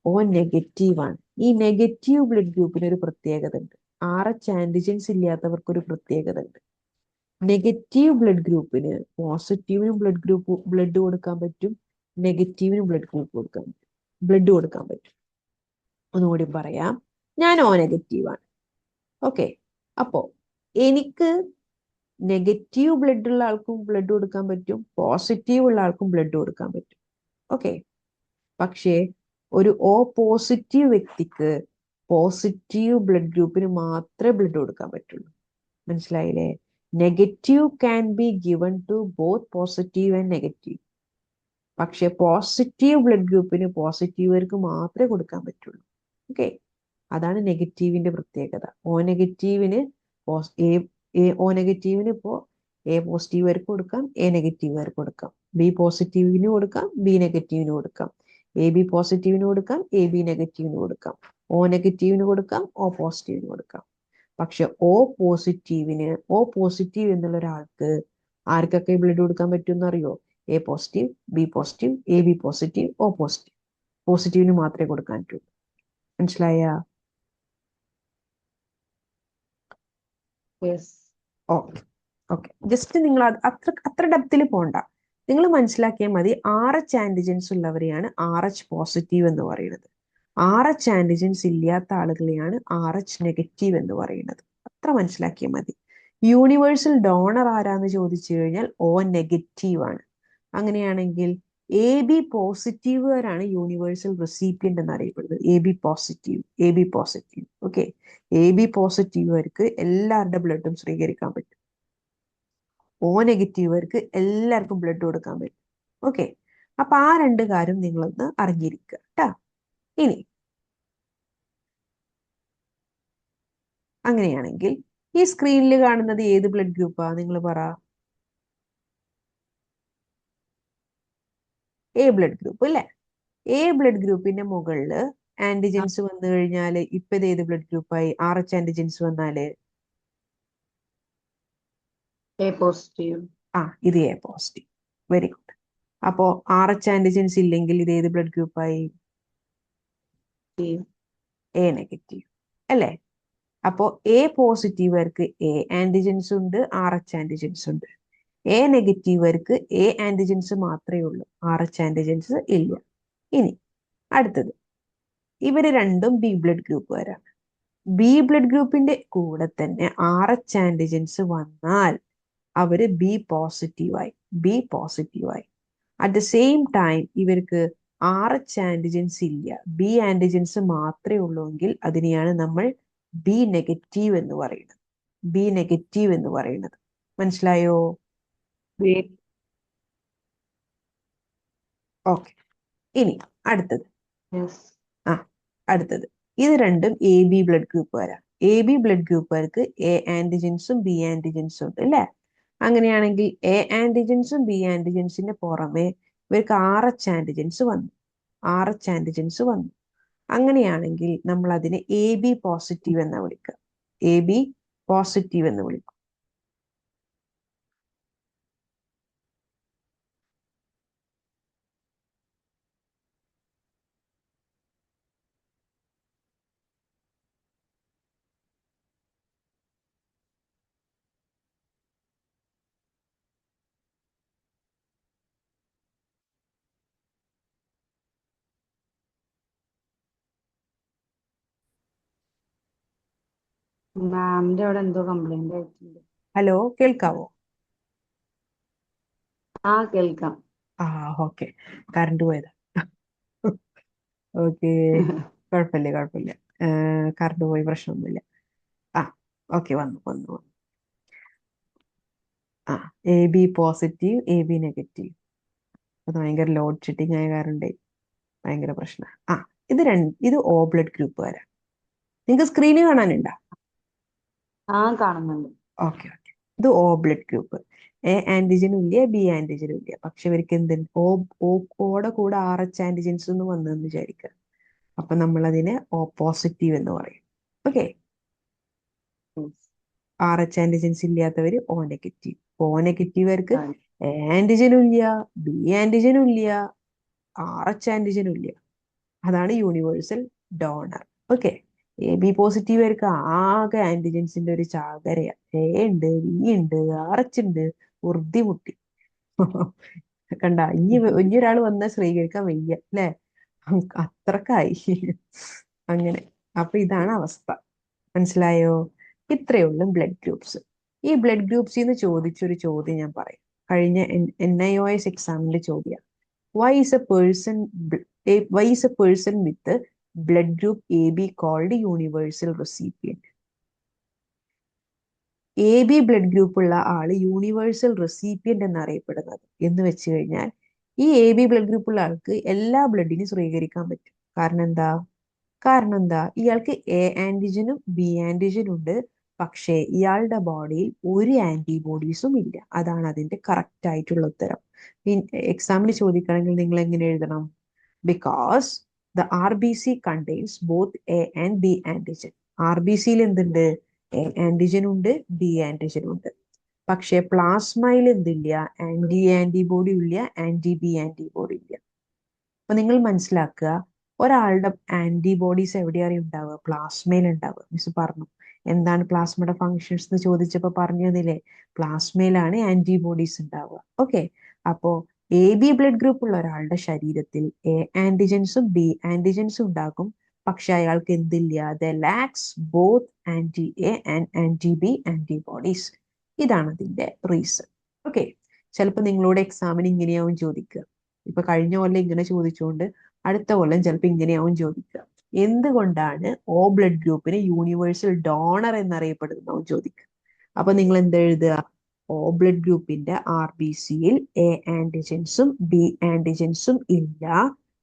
O നെഗറ്റീവ് ആണ്. ഈ നെഗറ്റീവ് ബ്ലഡ് ഗ്രൂപ്പിന് ഒരു പ്രത്യേകത ഉണ്ട്. RH ആന്റിജൻസ് ഇല്ലാത്തവർക്ക് ഒരു പ്രത്യേകത ഉണ്ട്. നെഗറ്റീവ് ബ്ലഡ് ഗ്രൂപ്പിന് പോസിറ്റീവിനും ബ്ലഡ് കൊടുക്കാൻ പറ്റും, നെഗറ്റീവിനും ബ്ലഡ് കൊടുക്കാൻ പറ്റും. ഒന്നുകൂടി പറയാം. ഞാൻ O നെഗറ്റീവ് ആണ്. ഓക്കെ. അപ്പോ എനിക്ക് നെഗറ്റീവ് ബ്ലഡ് ഉള്ള ആൾക്കും ബ്ലഡ് കൊടുക്കാൻ പറ്റും, പോസിറ്റീവ് ഉള്ള ആൾക്കും ബ്ലഡ് കൊടുക്കാൻ പറ്റും. ഓക്കെ. പക്ഷേ ഒരു O പോസിറ്റീവ് വ്യക്തിക്ക് പോസിറ്റീവ് ബ്ലഡ് ഗ്രൂപ്പിന് മാത്രമേ ബ്ലഡ് കൊടുക്കാൻ പറ്റുള്ളൂ. മനസ്സിലായില്ലേ? Negative can be given to both positive and negative. പക്ഷെ പോസിറ്റീവ് ബ്ലഡ് ഗ്രൂപ്പിന് പോസിറ്റീവുകാർക്ക് മാത്രമേ കൊടുക്കാൻ പറ്റുള്ളൂ. ഓക്കെ. അതാണ് നെഗറ്റീവിന്റെ പ്രത്യേകത. O നെഗറ്റീവിന് ഇപ്പോ A പോസിറ്റീവുകാർക്ക് കൊടുക്കാം, A നെഗറ്റീവുകാർക്ക് കൊടുക്കാം. B പോസിറ്റീവിന് കൊടുക്കാം, B നെഗറ്റീവിന് കൊടുക്കാം. AB പോസിറ്റീവിന് കൊടുക്കാം, AB നെഗറ്റീവിന് കൊടുക്കാം. O നെഗറ്റീവിന് കൊടുക്കാം, O പോസിറ്റീവിന് കൊടുക്കാം. പക്ഷെ O പോസിറ്റീവ് എന്നുള്ള ഒരാൾക്ക് ആർക്കൊക്കെ ബ്ലഡ് കൊടുക്കാൻ പറ്റുമെന്ന് അറിയോ? A positive, B positive, AB positive, O positive. പോസിറ്റീവിന് മാത്രമേ കൊടുക്കാൻ പറ്റുള്ളൂ. മനസ്സിലായ? ഓക്കെ. ഓക്കെ. ജസ്റ്റ് നിങ്ങൾ അത്ര ഡെപ്തിൽ പോണ്ട. നിങ്ങൾ മനസ്സിലാക്കിയാൽ മതി, RH ആന്റിജൻസ് ഉള്ളവരെയാണ് RH പോസിറ്റീവ് എന്ന് പറയുന്നത്. RH ആന്റിജൻസ് ഇല്ലാത്ത ആളുകളെയാണ് RH നെഗറ്റീവ് എന്ന് പറയുന്നത്. അത്ര മനസ്സിലാക്കിയാൽ മതി. യൂണിവേഴ്സൽ ഡോണർ ആരാന്ന് ചോദിച്ചു കഴിഞ്ഞാൽ O നെഗറ്റീവ് ആണ്. അങ്ങനെയാണെങ്കിൽ AB പോസിറ്റീവുകാരാണ് യൂണിവേഴ്സൽ റെസിപ്പിയന്റ് എന്നറിയപ്പെടുന്നത്. AB positive. ഓക്കെ. AB പോസിറ്റീവുകാർക്ക് എല്ലാവരുടെ ബ്ലഡും സ്വീകരിക്കാൻ പറ്റും. O നെഗറ്റീവുകാർക്ക് എല്ലാവർക്കും ബ്ലഡ് കൊടുക്കാൻ പറ്റും. ഓക്കെ. അപ്പൊ ആ രണ്ട് കാര്യം നിങ്ങളൊന്ന് അറിഞ്ഞിരിക്കുക കേട്ടാ. ഇനി അങ്ങനെയാണെങ്കിൽ ഈ സ്ക്രീനിൽ കാണുന്നത് ഏത് ബ്ലഡ് ഗ്രൂപ്പാ നിങ്ങൾ പറ? എ ബ്ലഡ് ഗ്രൂപ്പ് അല്ലേ? എ ബ്ലഡ് ഗ്രൂപ്പിന്റെ മുകളിൽ ആന്റിജൻസ് വന്നു കഴിഞ്ഞാൽ ഇപ്പൊ ഇത് ഏത് ബ്ലഡ് ഗ്രൂപ്പായി? RH ആന്റിജൻസ് വന്നാല് എ പോസിറ്റീവ്. ഇത് എ പോസിറ്റീവ്. Very good. അപ്പോ RH ആന്റിജൻസ് ഇല്ലെങ്കിൽ ഇത് ഏത് ബ്ലഡ് ഗ്രൂപ്പായി? എ നെഗറ്റീവ് അല്ലേ? അപ്പോ എ പോസിറ്റീവുകാർക്ക് എ ആന്റിജൻസ് ഉണ്ട്, RH ആന്റിജൻസ് ഉണ്ട്. എ നെഗറ്റീവുകാർക്ക് എ ആന്റിജൻസ് മാത്രമേ ഉള്ളൂ, RH ആന്റിജൻസ് ഇല്ല. ഇനി അടുത്തത്, ഇവര് രണ്ടും ബി ബ്ലഡ് ഗ്രൂപ്പുകാരാണ്. ബി ബ്ലഡ് ഗ്രൂപ്പിന്റെ കൂടെ തന്നെ RH ആന്റിജൻസ് വന്നാൽ അവര് ബി പോസിറ്റീവായി. അറ്റ് ദ സെയിം ടൈം ഇവർക്ക് RH ആന്റിജൻസ് ഇല്ല, ബി ആന്റിജൻസ് മാത്രമേ ഉള്ളൂവെങ്കിൽ അതിനെയാണ് നമ്മൾ ബി നെഗറ്റീവ് എന്ന് പറയുന്നത്. മനസ്സിലായോ? ഓക്കെ. ഇനി അടുത്തത് അടുത്തത് ഇത് രണ്ടും എ ബി ബ്ലഡ് ഗ്രൂപ്പുകാരാണ്. എ ബി ബ്ലഡ് ഗ്രൂപ്പുകാർക്ക് എ ആന്റിജൻസും ബി ആന്റിജൻസും ഉണ്ട് അല്ലേ? അങ്ങനെയാണെങ്കിൽ എ ആന്റിജൻസും ബി ആന്റിജൻസിന്റെ പുറമെ ഇവർക്ക് RH ആന്റിജൻസ് വന്നു. അങ്ങനെയാണെങ്കിൽ നമ്മൾ അതിനെ എ ബി പോസിറ്റീവ് എന്ന് വിളിക്കുക. എ ബി പോസിറ്റീവ് എന്ന് വിളിക്കും. മാമിന്റെ അവിടെ എന്തോ കംപ്ലൈന്റ് ആയിട്ടുണ്ട്. ഹലോ, കേൾക്കാവോ? കേൾക്കാം. ഓക്കെ. കറണ്ട് പോയതാ. ഓക്കെ, കുഴപ്പമില്ല. കറണ്ട് പോയി, പ്രശ്നമൊന്നുമില്ല. ഓക്കെ, വന്നു. A B positive, A B negative. അത് ഭയങ്കര ലോഡ് ഷെഡിങ് ആയ കാരണം ഭയങ്കര പ്രശ്നം. ഇത് ഓ ബ്ലഡ് ഗ്രൂപ്പുകാരാണ്. നിങ്ങൾക്ക് സ്ക്രീന് കാണാനുണ്ടോ? കാണുന്നുണ്ട്. ഓക്കെ. ഇത് ഓ ബ്ലഡ് ഗ്രൂപ്പ്. എ ആന്റിജനും ഇല്ല, ബി ആന്റിജനും ഇല്ല. പക്ഷെ ഇവർക്ക് ഓടെ കൂടെ RH ആന്റിജൻസ് എന്ന് വന്നെന്ന് വിചാരിക്കുക. അപ്പൊ നമ്മൾ അതിനെ ഓ പോസിറ്റീവ് എന്ന് പറയും. ഓക്കെ. RH ആന്റിജൻസ് ഇല്ലാത്തവര് ഓ നെഗറ്റീവ്. ഓ നെഗറ്റീവുകാർക്ക് എ ആന്റിജനും ഇല്ല, ബി ആന്റിജനും ഇല്ല, RH ആന്റിജനും ഇല്ല. അതാണ് universal donor. Okay. A B പോസിറ്റീവുകാർക്ക് ആകെ ആന്റിജൻസിന്റെ ഒരു ചാകരയാ. എ ഉണ്ട്, ബി ഉണ്ട്, RH ഉണ്ട്, മുട്ടി. കണ്ട, ഇനി ഒരാൾ വന്നാൽ സ്വീകരിക്കാൻ വയ്യ അല്ലേ? അത്രക്കായി. അങ്ങനെ. അപ്പൊ ഇതാണ് അവസ്ഥ. മനസ്സിലായോ? ഇത്രയുള്ള ബ്ലഡ് ഗ്രൂപ്പ്സ്. ഈ ബ്ലഡ് ഗ്രൂപ്പ്സിൽ ചോദിച്ചൊരു ചോദ്യം ഞാൻ പറയാം. കഴിഞ്ഞ NIOS എക്സാമിന്റെ ചോദ്യം. Why is a person with blood group AB called universal recipient? A B blood group ഉള്ള ആള് യൂണിവേഴ്സൽ റെസിപ്പിയന്റ് എന്നറിയപ്പെടുന്നത് എന്ന് വെച്ച് കഴിഞ്ഞാൽ, ഈ എ ബി ബ്ലഡ് ഗ്രൂപ്പ് ഉള്ള ആൾക്ക് എല്ലാ ബ്ലഡിനും സ്വീകരിക്കാൻ പറ്റും. കാരണം എന്താ? ഇയാൾക്ക് എ ആന്റിജനും ബി ആന്റിജനും ഉണ്ട്. പക്ഷേ ഇയാളുടെ ബോഡിയിൽ ഒരു ആന്റിബോഡീസും ഇല്ല. അതാണ് അതിന്റെ കറക്റ്റ് ആയിട്ടുള്ള ഉത്തരം. എക്സാമിന് ചോദിക്കണമെങ്കിൽ നിങ്ങൾ എങ്ങനെ എഴുതണം? Because the RBC contains both A and B antigen. RBCയിൽ എന്തുണ്ട്? എ ആന്റിജൻ ഉണ്ട്, ബി ആന്റിജൻ ഉണ്ട്. പക്ഷെ പ്ലാസ്മയിൽ എന്തില്ല? ആന്റിബോഡി ഇല്ല, ബി ആന്റിബോഡി ഇല്ല. അപ്പൊ നിങ്ങൾ മനസ്സിലാക്കുക, ഒരാളുടെ ആന്റിബോഡീസ് എവിടെയാണ് ഉണ്ടാവുക? പ്ലാസ്മയിൽ ഉണ്ടാവുക. മിസ് പറഞ്ഞു. എന്താണ് പ്ലാസ്മയുടെ ഫങ്ഷൻസ് എന്ന് ചോദിച്ചപ്പോൾ പറഞ്ഞു തന്നില്ലേ? പ്ലാസ്മയിലാണ് ആന്റിബോഡീസ് ഉണ്ടാവുക. ഓക്കെ. അപ്പോ എ ബി ബ്ലഡ് ഗ്രൂപ്പ് ഉള്ള ഒരാളുടെ ശരീരത്തിൽ എ ആന്റിജൻസും ബി ആന്റിജൻസും ഉണ്ടാകും. പക്ഷെ അയാൾക്ക് എന്തില്ല? The lacks both anti A and anti B antibodies. ഇതാണ് അതിന്റെ റീസൺ. ഓക്കെ. ചിലപ്പോൾ നിങ്ങളോട് എക്സാമിന് ഇങ്ങനെയാവും ചോദിക്കുക. ഇപ്പൊ കഴിഞ്ഞ കൊല്ലം ഇങ്ങനെ ചോദിച്ചുകൊണ്ട് അടുത്ത കൊല്ലം ചിലപ്പോൾ ഇങ്ങനെയാവും ചോദിക്കുക. എന്തുകൊണ്ടാണ് ഓ ബ്ലഡ് ഗ്രൂപ്പിന് യൂണിവേഴ്സൽ ഡോണർ എന്നറിയപ്പെടുന്നതാവും ചോദിക്കുക. അപ്പൊ നിങ്ങൾ എന്താ എഴുതുക? ഓ ബ്ലഡ് ഗ്രൂപ്പിന്റെ RBCയിൽ എ ആന്റിജൻസും ബി ആന്റിജൻസും ഇല്ല.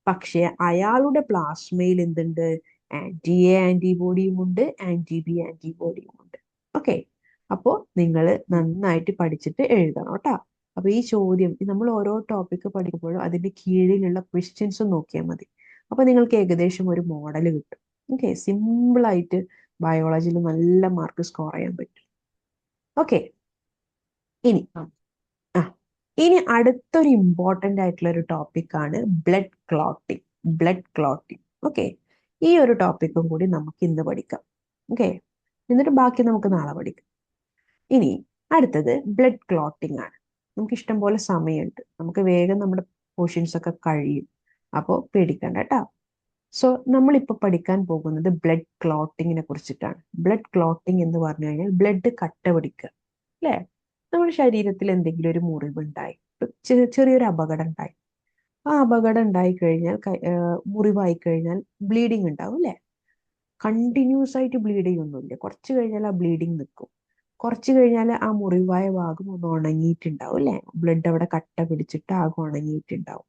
പക്ഷെ അയാളുടെ പ്ലാസ്മയിൽ എന്തുണ്ട്? ആന്റി എ ആന്റിബോഡിയും ഉണ്ട്, ആന്റി ബി ആന്റിബോഡിയും ഉണ്ട്. ഓക്കെ, അപ്പോൾ നിങ്ങൾ നന്നായിട്ട് പഠിച്ചിട്ട് എഴുതണം കേട്ടോ. അപ്പൊ ഈ ചോദ്യം നമ്മൾ ഓരോ ടോപ്പിക്ക് പഠിക്കുമ്പോഴും അതിന്റെ കീഴിലുള്ള ക്വസ്റ്റ്യൻസ് നോക്കിയാൽ മതി. അപ്പൊ നിങ്ങൾക്ക് ഏകദേശം ഒരു മോഡൽ കിട്ടും. ഓക്കെ, സിമ്പിൾ ആയിട്ട് ബയോളജിയിൽ നല്ല മാർക്ക് സ്കോർ ചെയ്യാൻ പറ്റും. ഓക്കെ, ഇനി ആ ഇനി അടുത്തൊരു ഇമ്പോർട്ടൻ്റ് ആയിട്ടുള്ള ഒരു ടോപ്പിക്കാണ് blood clotting. Blood clotting. Okay, ഈ ഒരു ടോപ്പിക്കും കൂടി നമുക്ക് ഇന്ന് പഠിക്കാം. ഓക്കെ, എന്നിട്ട് ബാക്കി നമുക്ക് നാളെ പഠിക്കാം. ഇനി അടുത്തത് ബ്ലഡ് ക്ലോട്ടിംഗ് ആണ്. നമുക്ക് ഇഷ്ടം പോലെ സമയമുണ്ട്, നമുക്ക് വേഗം നമ്മുടെ പോർഷൻസ് ഒക്കെ കഴിയും. അപ്പോൾ പേടിക്കണ്ട കേട്ടോ. സോ നമ്മളിപ്പോൾ പഠിക്കാൻ പോകുന്നത് ബ്ലഡ് ക്ലോട്ടിങ്ങിനെ കുറിച്ചിട്ടാണ്. ബ്ലഡ് ക്ലോട്ടിങ് എന്ന് പറഞ്ഞു കഴിഞ്ഞാൽ ബ്ലഡ് കട്ട പിടിക്കുക അല്ലേ? നമ്മുടെ ശരീരത്തിൽ എന്തെങ്കിലും ഒരു മുറിവുണ്ടായി, ചെറിയൊരു അപകടം ഉണ്ടായി. ആ അപകടം ഉണ്ടായി കഴിഞ്ഞാൽ മുറിവായി കഴിഞ്ഞാൽ ബ്ലീഡിങ് ഉണ്ടാവും അല്ലേ? കണ്ടിന്യൂസ് ആയിട്ട് ബ്ലീഡ് ചെയ്യൊന്നുമില്ല, കുറച്ച് കഴിഞ്ഞാൽ ആ ബ്ലീഡിങ് നിൽക്കും. കുറച്ച് കഴിഞ്ഞാൽ ആ മുറിവായ ഭാഗം ഒന്ന് ഉണങ്ങിയിട്ടുണ്ടാവും അല്ലേ? ബ്ലഡ് അവിടെ കട്ട പിടിച്ചിട്ട് ആകെ ഉണങ്ങിയിട്ടുണ്ടാവും.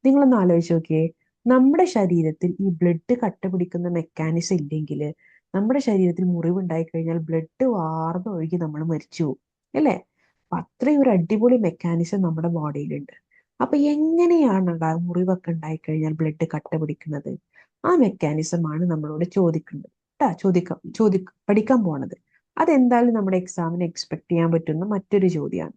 നിങ്ങളൊന്ന് ആലോചിച്ച് നോക്കിയേ, നമ്മുടെ ശരീരത്തിൽ ഈ ബ്ലഡ് കട്ട പിടിക്കുന്ന മെക്കാനിസം ഇല്ലെങ്കിൽ നമ്മുടെ ശരീരത്തിൽ മുറിവുണ്ടായി കഴിഞ്ഞാൽ ബ്ലഡ് വാർന്നൊഴുകി നമ്മൾ മരിച്ചു പോകും അല്ലേ? അപ്പൊ അത്രയും ഒരു അടിപൊളി മെക്കാനിസം നമ്മുടെ ബോഡിയിലുണ്ട്. അപ്പൊ എങ്ങനെയാണ് മുറിവൊക്കെ ഉണ്ടായി കഴിഞ്ഞാൽ ബ്ലഡ് കട്ട പിടിക്കുന്നത്? ആ മെക്കാനിസം ആണ് നമ്മളോട് ചോദിക്കുന്നത് കേട്ടാ. പഠിക്കാൻ പോണത് അതെന്തായാലും നമ്മുടെ എക്സാമിന് എക്സ്പെക്ട് ചെയ്യാൻ പറ്റുന്ന മറ്റൊരു ചോദ്യമാണ്.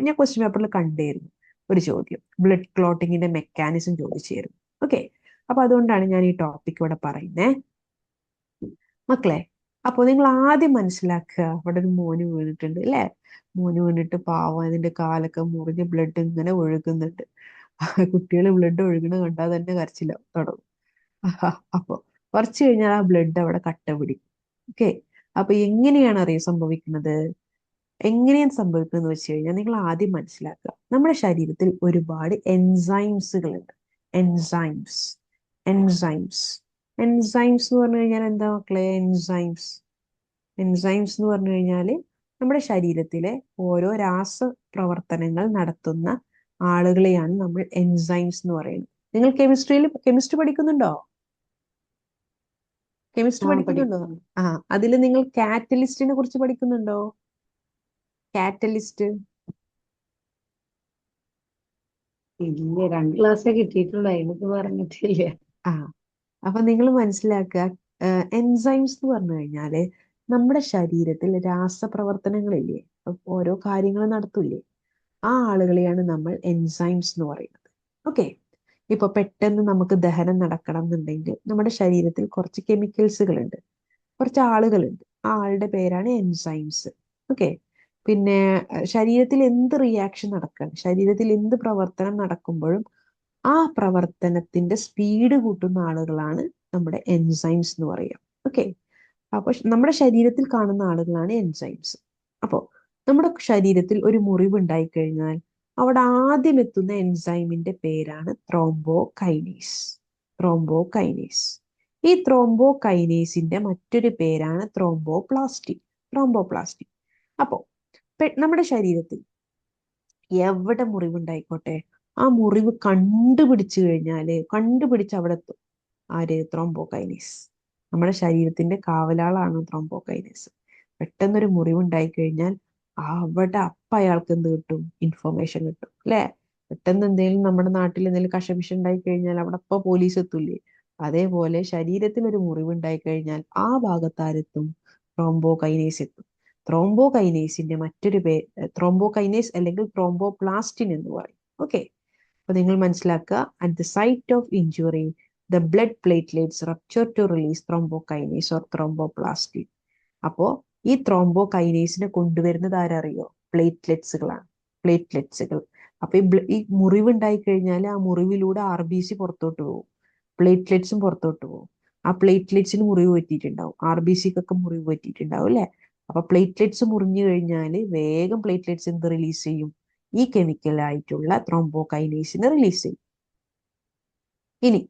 ഞാൻ ക്വസ്റ്റ്യൻ പേപ്പറിൽ കണ്ടായിരുന്നു ഒരു ചോദ്യം, ബ്ലഡ് ക്ലോട്ടിങ്ങിന്റെ മെക്കാനിസം ചോദിച്ചായിരുന്നു. ഓക്കെ, അപ്പൊ അതുകൊണ്ടാണ് ഞാൻ ഈ ടോപ്പിക് ഇവിടെ പറയുന്നേ മക്കളെ. അപ്പോൾ നിങ്ങൾ ആദ്യം മനസ്സിലാക്കുക, അവിടെ ഒരു മോന് വീണിട്ടുണ്ട് അല്ലേ? മോന് വീണിട്ട് പാവം അതിന്റെ കാലൊക്കെ മുറിഞ്ഞ് ബ്ലഡ് ഇങ്ങനെ ഒഴുകുന്നുണ്ട്. കുട്ടികൾ ബ്ലഡ് ഒഴുകണ കണ്ടാൽ തന്നെ കരച്ചില്ല തുടങ്ങും. അപ്പൊ കുറച്ച് കഴിഞ്ഞാൽ ആ ബ്ലഡ് അവിടെ കട്ട പിടിക്കും. ഓക്കെ, അപ്പൊ എങ്ങനെയാണ് അറിയാൻ സംഭവിക്കുന്നത്? എങ്ങനെയാണ് സംഭവിക്കുന്നത് വെച്ച് കഴിഞ്ഞാൽ നിങ്ങൾ ആദ്യം മനസ്സിലാക്കുക, നമ്മുടെ ശരീരത്തിൽ ഒരുപാട് എൻസൈംസുകളുണ്ട്. എൻസൈംസ് എൻസൈംസ് എൻസൈംസ് എന്ന് പറഞ്ഞു കഴിഞ്ഞാൽ എന്താ മക്കളെ? എൻസൈംസ് എൻസൈംസ് എന്ന് പറഞ്ഞു കഴിഞ്ഞാൽ നമ്മുടെ ശരീരത്തിലെ ഓരോ രാസപ്രവർത്തനങ്ങൾ നടത്തുന്ന ആളുകളെയാണ് നമ്മൾ എൻസൈംസ് എന്ന് പറയുന്നത്. നിങ്ങൾ കെമിസ്ട്രി പഠിക്കുന്നുണ്ടോ? കെമിസ്ട്രി പഠിക്കുന്നുണ്ടോ? പഠിക്കും. ആ, അതിൽ നിങ്ങൾ കാറ്റലിസ്റ്റിനെ കുറിച്ച് പഠിക്കുന്നുണ്ടോ? കാറ്റലിസ്റ്റ്. ഇല്ല, 2 ക്ലാസ്സേ കിട്ടിയിട്ടുള്ളൂ, അതിനൊക്കെ പറഞ്ഞിട്ടില്ല. ആ, അപ്പൊ നിങ്ങൾ മനസ്സിലാക്കുക, എൻസൈംസ് എന്ന് പറഞ്ഞു കഴിഞ്ഞാല് നമ്മുടെ ശരീരത്തിൽ രാസപ്രവർത്തനങ്ങളില്ലേ, ഓരോ കാര്യങ്ങൾ നടത്തൂലേ, ആ ആളുകളെയാണ് നമ്മൾ എൻസൈംസ് എന്ന് പറയുന്നത്. ഓക്കെ, ഇപ്പൊ പെട്ടെന്ന് നമുക്ക് ദഹനം നടക്കണം എന്നുണ്ടെങ്കിൽ നമ്മുടെ ശരീരത്തിൽ കുറച്ച് കെമിക്കൽസുകളുണ്ട്, കുറച്ച് ആളുകളുണ്ട്. ആ ആളുടെ പേരാണ് എൻസൈംസ്. ഓക്കെ, പിന്നെ ശരീരത്തിൽ എന്ത് റിയാക്ഷൻ നടക്കാൻ, ശരീരത്തിൽ എന്ത് പ്രവർത്തനം നടക്കുമ്പോഴും ആ പ്രവർത്തനത്തിന്റെ സ്പീഡ് കൂട്ടുന്ന ആളുകളാണ് നമ്മുടെ എൻസൈംസ് എന്ന് പറയുക. ഓക്കെ, അപ്പൊ നമ്മുടെ ശരീരത്തിൽ കാണുന്ന ആളുകളാണ് എൻസൈംസ്. അപ്പോൾ നമ്മുടെ ശരീരത്തിൽ ഒരു മുറിവ് ഉണ്ടായി കഴിഞ്ഞാൽ അവിടെ ആദ്യം എത്തുന്ന എൻസൈമിന്റെ പേരാണ് ത്രോംബോകൈനേസ്. ത്രോംബോകൈനേസ്. ഈ ത്രോംബോകൈനേസിന്റെ മറ്റൊരു പേരാണ് ത്രോംബോപ്ലാസ്റ്റിൻ. ത്രോംബോപ്ലാസ്റ്റിൻ. അപ്പോൾ നമ്മുടെ ശരീരത്തിൽ എവിടെ മുറിവുണ്ടായിക്കോട്ടെ, ആ മുറിവ് കണ്ടുപിടിച്ച് അവിടെ എത്തും ആര്? ത്രോംബോകൈനേസ്. നമ്മുടെ ശരീരത്തിന്റെ കാവലാളാണ് ത്രോംബോകൈനേസ്. പെട്ടെന്നൊരു മുറിവുണ്ടായി കഴിഞ്ഞാൽ അവിടെ അയാൾക്ക് എന്ത് കിട്ടും? ഇൻഫർമേഷൻ കിട്ടും അല്ലെ? പെട്ടെന്ന് എന്തെങ്കിലും നമ്മുടെ നാട്ടിൽ എന്തെങ്കിലും കശപിശ ഉണ്ടായി കഴിഞ്ഞാൽ അവിടെ അപ്പൊ പോലീസ് എത്തൂലേ? അതേപോലെ ശരീരത്തിൽ ഒരു മുറിവുണ്ടായി കഴിഞ്ഞാൽ ആ ഭാഗത്ത് ആരെത്തും? ത്രോംബോകൈനേസ് എത്തും. ത്രോംബോകൈനേസിന്റെ മറ്റൊരു ത്രോംബോകൈനേസ് അല്ലെങ്കിൽ ത്രോംബോപ്ലാസ്റ്റിൻ എന്ന് പറയും. ഓക്കെ, അപ്പൊ നിങ്ങൾ മനസ്സിലാക്കുക, at the site of injury the blood platelets rupture to release thrombokinase or thromboplastin. അപ്പോ ഈ ത്രോംബോകൈനേസിനെ കൊണ്ടുവരുന്നത് ആരറിയോ? പ്ലേറ്റ്ലെറ്റ്സുകളാണ്. പ്ലേറ്റ്ലെറ്റ്സുകൾ. അപ്പൊ ഈ മുറിവുണ്ടായി കഴിഞ്ഞാൽ ആ മുറിവിലൂടെ RBC പുറത്തോട്ട് പോകും, പ്ലേറ്റ്ലെറ്റ്സും പുറത്തോട്ട് പോകും. ആ പ്ലേറ്റ്ലെറ്റ്സിന് മുറിവ് പറ്റിയിട്ടുണ്ടാവും, RBCക്കൊക്കെ മുറിവ് പറ്റിയിട്ടുണ്ടാവും അല്ലെ? അപ്പൊ പ്ലേറ്റ്ലെറ്റ്സ് മുറിഞ്ഞു കഴിഞ്ഞാൽ വേഗം പ്ലേറ്റ്ലെറ്റ്സ് എന്ത് റിലീസ് ചെയ്യും? ഈ കെമിക്കലായിട്ടുള്ള ത്രോംബോകൈനേസിനെ റിലീസ് ചെയ്യും. ഇനി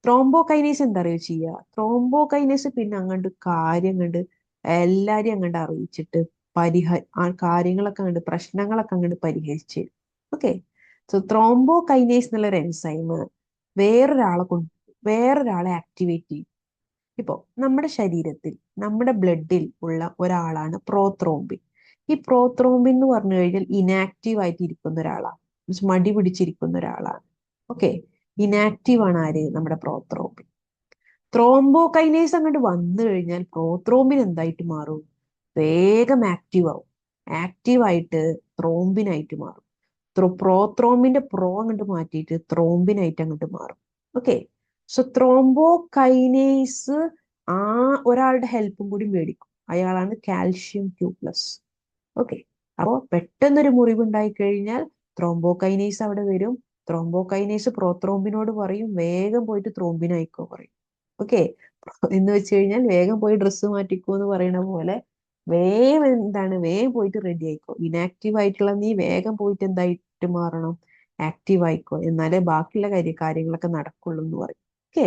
ത്രോംബോകൈനേസ് എന്താ അറിയോ ചെയ്യുക? ത്രോംബോകൈനേസ് പിന്നെ അങ്ങോട്ട് കാര്യം കണ്ട് എല്ലാരെയും അങ്ങോട്ട് അറിയിച്ചിട്ട് ആ കാര്യങ്ങളൊക്കെ കണ്ട് പ്രശ്നങ്ങളൊക്കെ അങ്ങോട്ട് പരിഹരിച്ച്. ഓക്കെ, സോ ത്രോംബോകൈനേസ് എന്നുള്ള ഒരു എൻസൈം വേറൊരാളെ ആക്ടിവേറ്റ് ചെയ്യും. ഇപ്പോ നമ്മുടെ ശരീരത്തിൽ നമ്മുടെ ബ്ലഡിൽ ഉള്ള ഒരാളാണ് പ്രോത്രോംബിൻ. ഈ പ്രോത്രോംബിൻ എന്ന് പറഞ്ഞു കഴിഞ്ഞാൽ ഇനാക്റ്റീവ് ആയിട്ട് ഇരിക്കുന്ന ഒരാളാണ്, മടി പിടിച്ചിരിക്കുന്ന ഒരാളാണ്. ഓക്കെ, ഇനാക്റ്റീവ് ആണ് ആര്? നമ്മുടെ പ്രോത്രോംബിൻ. ത്രോംബോകൈനേസ് അങ്ങോട്ട് വന്നു കഴിഞ്ഞാൽ പ്രോത്രോംബിൻ എന്തായിട്ട് മാറും? വേഗം ആക്റ്റീവ് ആവും. ആക്റ്റീവ് ആയിട്ട് ത്രോംബിനായിട്ട് മാറും. പ്രോത്രോംബിന്റെ പ്രോ അങ്ങോട്ട് മാറ്റിയിട്ട് ത്രോംബിനായിട്ട് അങ്ങോട്ട് മാറും. ഓക്കെ, സോ ത്രോംബോകൈനേസ് ആ ഒരാളുടെ ഹെൽപ്പും കൂടി മേടിക്കും. അയാളാണ് കാൽഷ്യം ക്യൂ പ്ലസ്. ഓക്കെ, അപ്പോ പെട്ടെന്നൊരു മുറിവ് ഉണ്ടായി കഴിഞ്ഞാൽ ത്രോംബോകൈനേസ് അവിടെ വരും. ത്രോംബോകൈനേസ് പ്രോത്രോംബിനോട് പറയും വേഗം പോയിട്ട് ത്രോംബിനായിക്കോ പറയും. ഓക്കെ, എന്ന് വെച്ച് കഴിഞ്ഞാൽ വേഗം പോയി ഡ്രസ്സ് മാറ്റിക്കോ എന്ന് പറയുന്ന പോലെ വേഗം എന്താണ്, വേഗം പോയിട്ട് റെഡി ആയിക്കോ. ഇനാക്റ്റീവ് ആയിട്ടുള്ള നീ വേഗം പോയിട്ട് എന്തായിട്ട് മാറണം? ആക്റ്റീവ് ആയിക്കോ, എന്നാലേ ബാക്കിയുള്ള കാര്യങ്ങളൊക്കെ നടക്കുള്ളൂ എന്ന് പറയും. ഓക്കെ,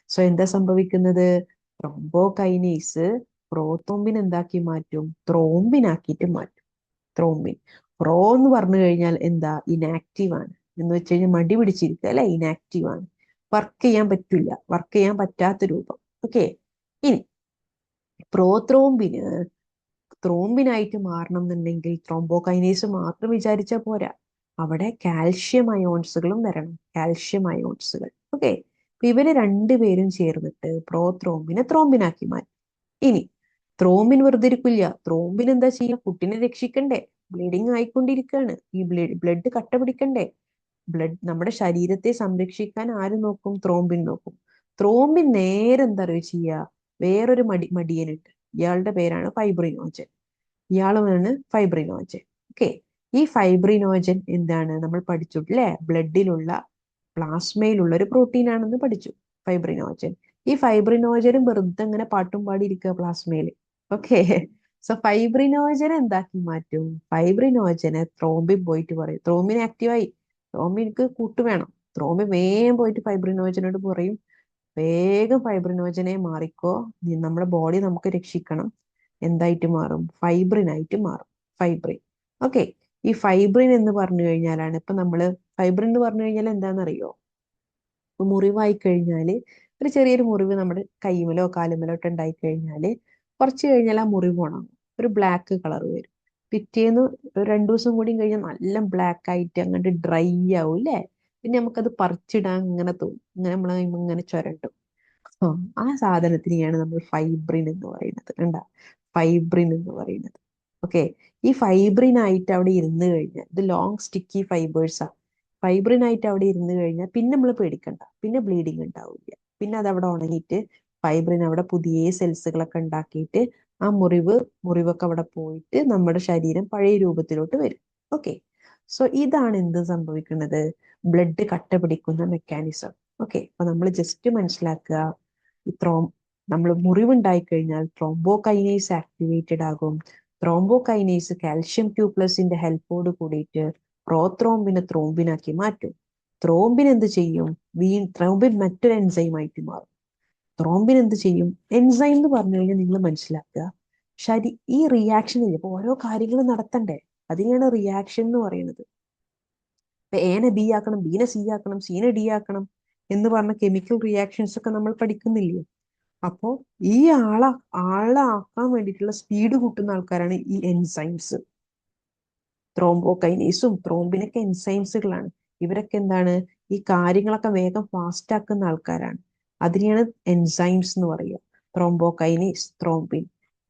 സോ എന്താ സംഭവിക്കുന്നത്? ത്രോംബോകൈനേസ് പ്രോത്രോംബിൻ എന്താക്കി മാറ്റും? ത്രോംബിനാക്കിയിട്ട് മാറ്റും. ത്രോംബിൻ പ്രോ എന്ന് പറഞ്ഞു കഴിഞ്ഞാൽ എന്താ? ഇനാക്റ്റീവ് ആണ്. എന്ന് വെച്ച് കഴിഞ്ഞാൽ മടി പിടിച്ചിരിക്കുക അല്ലെ, ഇനാക്റ്റീവ് ആണ്, വർക്ക് ചെയ്യാൻ പറ്റില്ല, വർക്ക് ചെയ്യാൻ പറ്റാത്ത രൂപം. ഓക്കെ, ഇനി പ്രോത്രോംബിന് ത്രോംബിനായിട്ട് മാറണം എന്നുണ്ടെങ്കിൽ ത്രോംബോകൈനേസ് മാത്രം വിചാരിച്ചാൽ പോരാ, അവിടെ കാൽഷ്യം അയോൺസുകളും വരണം, കാൽഷ്യം അയോൺസുകൾ. ഓക്കെ, ഇവര് രണ്ടുപേരും ചേർന്നിട്ട് പ്രോത്രോംബിനെ ത്രോംബിനാക്കി മാറ്റും. ഇനി ത്രോംബിൻ വെറുതെ ഇരിക്കില്ല. ത്രോംബിൻ എന്താ ചെയ്യുക? കുട്ടിനെ രക്ഷിക്കണ്ടേ? ബ്ലീഡിങ് ആയിക്കൊണ്ടിരിക്കുകയാണ്, ഈ ബ്ലഡ് കട്ട പിടിക്കണ്ടേ? നമ്മുടെ ശരീരത്തെ സംരക്ഷിക്കാൻ ആര് നോക്കും? ത്രോംബിൻ നോക്കും. ത്രോംബിൻ നേരെ എന്താ പറയുക ചെയ്യുക? വേറൊരു മടിയനുണ്ട്, ഇയാളുടെ പേരാണ് ഫൈബ്രിനോജൻ. ഇയാളുമാണ് ഫൈബ്രിനോജൻ. ഓക്കെ, ഈ ഫൈബ്രിനോജൻ എന്താണ്? നമ്മൾ പഠിച്ചു അല്ലേ, ബ്ലഡിലുള്ള പ്ലാസ്മയിലുള്ള ഒരു പ്രോട്ടീൻ ആണെന്ന് പഠിച്ചു ഫൈബ്രിനോജൻ. ഈ ഫൈബ്രിനോജനും വെറുതെ അങ്ങനെ പാട്ടും പാടി ഇരിക്കുക പ്ലാസ്മയില്. ഓക്കെ, സോ ഫൈബ്രിനോജനെ എന്താക്കി മാറ്റും? ഫൈബ്രിനോജനെ ത്രോംബിൻ പോയിട്ട് പറയും, ത്രോംബിൻ ആക്റ്റീവായി, ത്രോംബിൻക്ക് കൂട്ട് വേണം. ത്രോംബിൻ വേഗം പോയിട്ട് ഫൈബ്രിനോജനോട് പറയും വേഗം ഫൈബ്രിനോജനെ മാറിക്കോ, നമ്മുടെ ബോഡി നമുക്ക് രക്ഷിക്കണം. എന്തായിട്ട് മാറും? ഫൈബ്രിനായിട്ട് മാറും. ഫൈബ്രിൻ. ഓക്കെ, ഈ ഫൈബ്രിൻ എന്ന് പറഞ്ഞു കഴിഞ്ഞാലാണ് ഇപ്പൊ നമ്മള് ഫൈബ്രിൻ എന്ന് പറഞ്ഞു കഴിഞ്ഞാൽ എന്താണെന്നറിയോ? ഇപ്പൊ മുറിവായി കഴിഞ്ഞാല്, ഒരു ചെറിയൊരു മുറിവ് നമ്മുടെ കൈമലോ കാലുമലോ ഒക്കെ ഉണ്ടായി കഴിഞ്ഞാല് കുറച്ച് കഴിഞ്ഞാൽ ആ മുറിവ് ഉണങ്ങും, ഒരു ബ്ലാക്ക് കളർ വരും. പിറ്റേന്ന് ഒരു 2 ദിവസം കൂടി കഴിഞ്ഞാൽ നല്ല ബ്ലാക്ക് ആയിട്ട് അങ്ങോട്ട് ഡ്രൈ ആവും അല്ലേ? പിന്നെ നമുക്കത് പറിച്ചിടാൻ ഇങ്ങനെ തോന്നും, ഇങ്ങനെ നമ്മളെ ഇങ്ങനെ ചുരണ്ടും. ആ സാധനത്തിനെയാണ് നമ്മൾ ഫൈബ്രിൻ എന്ന് പറയുന്നത്. കണ്ടാ, ഫൈബ്രിൻ എന്ന് പറയുന്നത്. ഓക്കെ, ഈ ഫൈബ്രിൻ ആയിട്ട് അവിടെ ഇരുന്ന് കഴിഞ്ഞാൽ, ഇത് ലോങ് സ്റ്റിക്കി ഫൈബേഴ്സാ. ഫൈബ്രിൻ ആയിട്ട് അവിടെ ഇരുന്ന് കഴിഞ്ഞാൽ പിന്നെ നമ്മൾ പേടിക്കണ്ട, പിന്നെ ബ്ലീഡിങ് ഉണ്ടാവില്ല. പിന്നെ അത് അവിടെ ഉണങ്ങിയിട്ട് ഫൈബ്രിൻ അവിടെ പുതിയ സെൽസുകളൊക്കെ ഉണ്ടാക്കിയിട്ട് ആ മുറിവൊക്കെ അവിടെ പോയിട്ട് നമ്മുടെ ശരീരം പഴയ രൂപത്തിലോട്ട് വരും. ഓക്കെ, സോ ഇതാണ് എന്ത് സംഭവിക്കുന്നത്? ബ്ലഡ് കട്ട പിടിക്കുന്ന മെക്കാനിസം. ഓക്കെ, അപ്പൊ നമ്മൾ ജസ്റ്റ് മനസ്സിലാക്കുക, ഇത്രോം നമ്മൾ മുറിവുണ്ടായി കഴിഞ്ഞാൽ ത്രോംബോകൈനേസ് ആക്ടിവേറ്റഡ് ആകും. ത്രോംബോകൈനേസ് കാൽഷ്യം ക്യൂ പ്ലസിന്റെ ഹെൽപ്പോട് കൂടിയിട്ട് പ്രോത്രോംബിനെ ത്രോംബിനാക്കി മാറ്റും. ത്രോംബിൻ എന്ത് ചെയ്യും? ത്രോംബിൻ മറ്റൊരു എൻസൈം ആയിട്ട് മാറും. ത്രോംബിൻ എന്ത് ചെയ്യും? എൻസൈം എന്ന് പറഞ്ഞു കഴിഞ്ഞാൽ നിങ്ങൾ മനസ്സിലാക്കുക, ഈ റിയാക്ഷൻ ഇല്ല, ഇപ്പൊ ഓരോ കാര്യങ്ങളും നടത്തണ്ടേ, അതിനെയാണ് റിയാക്ഷൻ എന്ന് പറയുന്നത്. ഇപ്പൊ എനെ ബി ആക്കണം, ബീനെ സി ആക്കണം, സീനെ ഡി ആക്കണം എന്ന് പറഞ്ഞ കെമിക്കൽ റിയാക്ഷൻസ് ഒക്കെ നമ്മൾ പഠിക്കുന്നില്ലേ? അപ്പോ ഈ ആളെ ആക്കാൻ വേണ്ടിയിട്ടുള്ള സ്പീഡ് കൂട്ടുന്ന ആൾക്കാരാണ് ഈ എൻസൈംസ്. ത്രോംബോകൈനേസും ത്രോംബിനൊക്കെ എൻസൈംസുകളാണ്. ഇവരൊക്കെ എന്താണ്? ഈ കാര്യങ്ങളൊക്കെ വേഗം ഫാസ്റ്റ് ആക്കുന്ന ആൾക്കാരാണ്. അതിനെയാണ് എൻസൈംസ് എന്ന് പറയുക. ത്രോംബോകൈനേസ്, ത്രോംബിൻ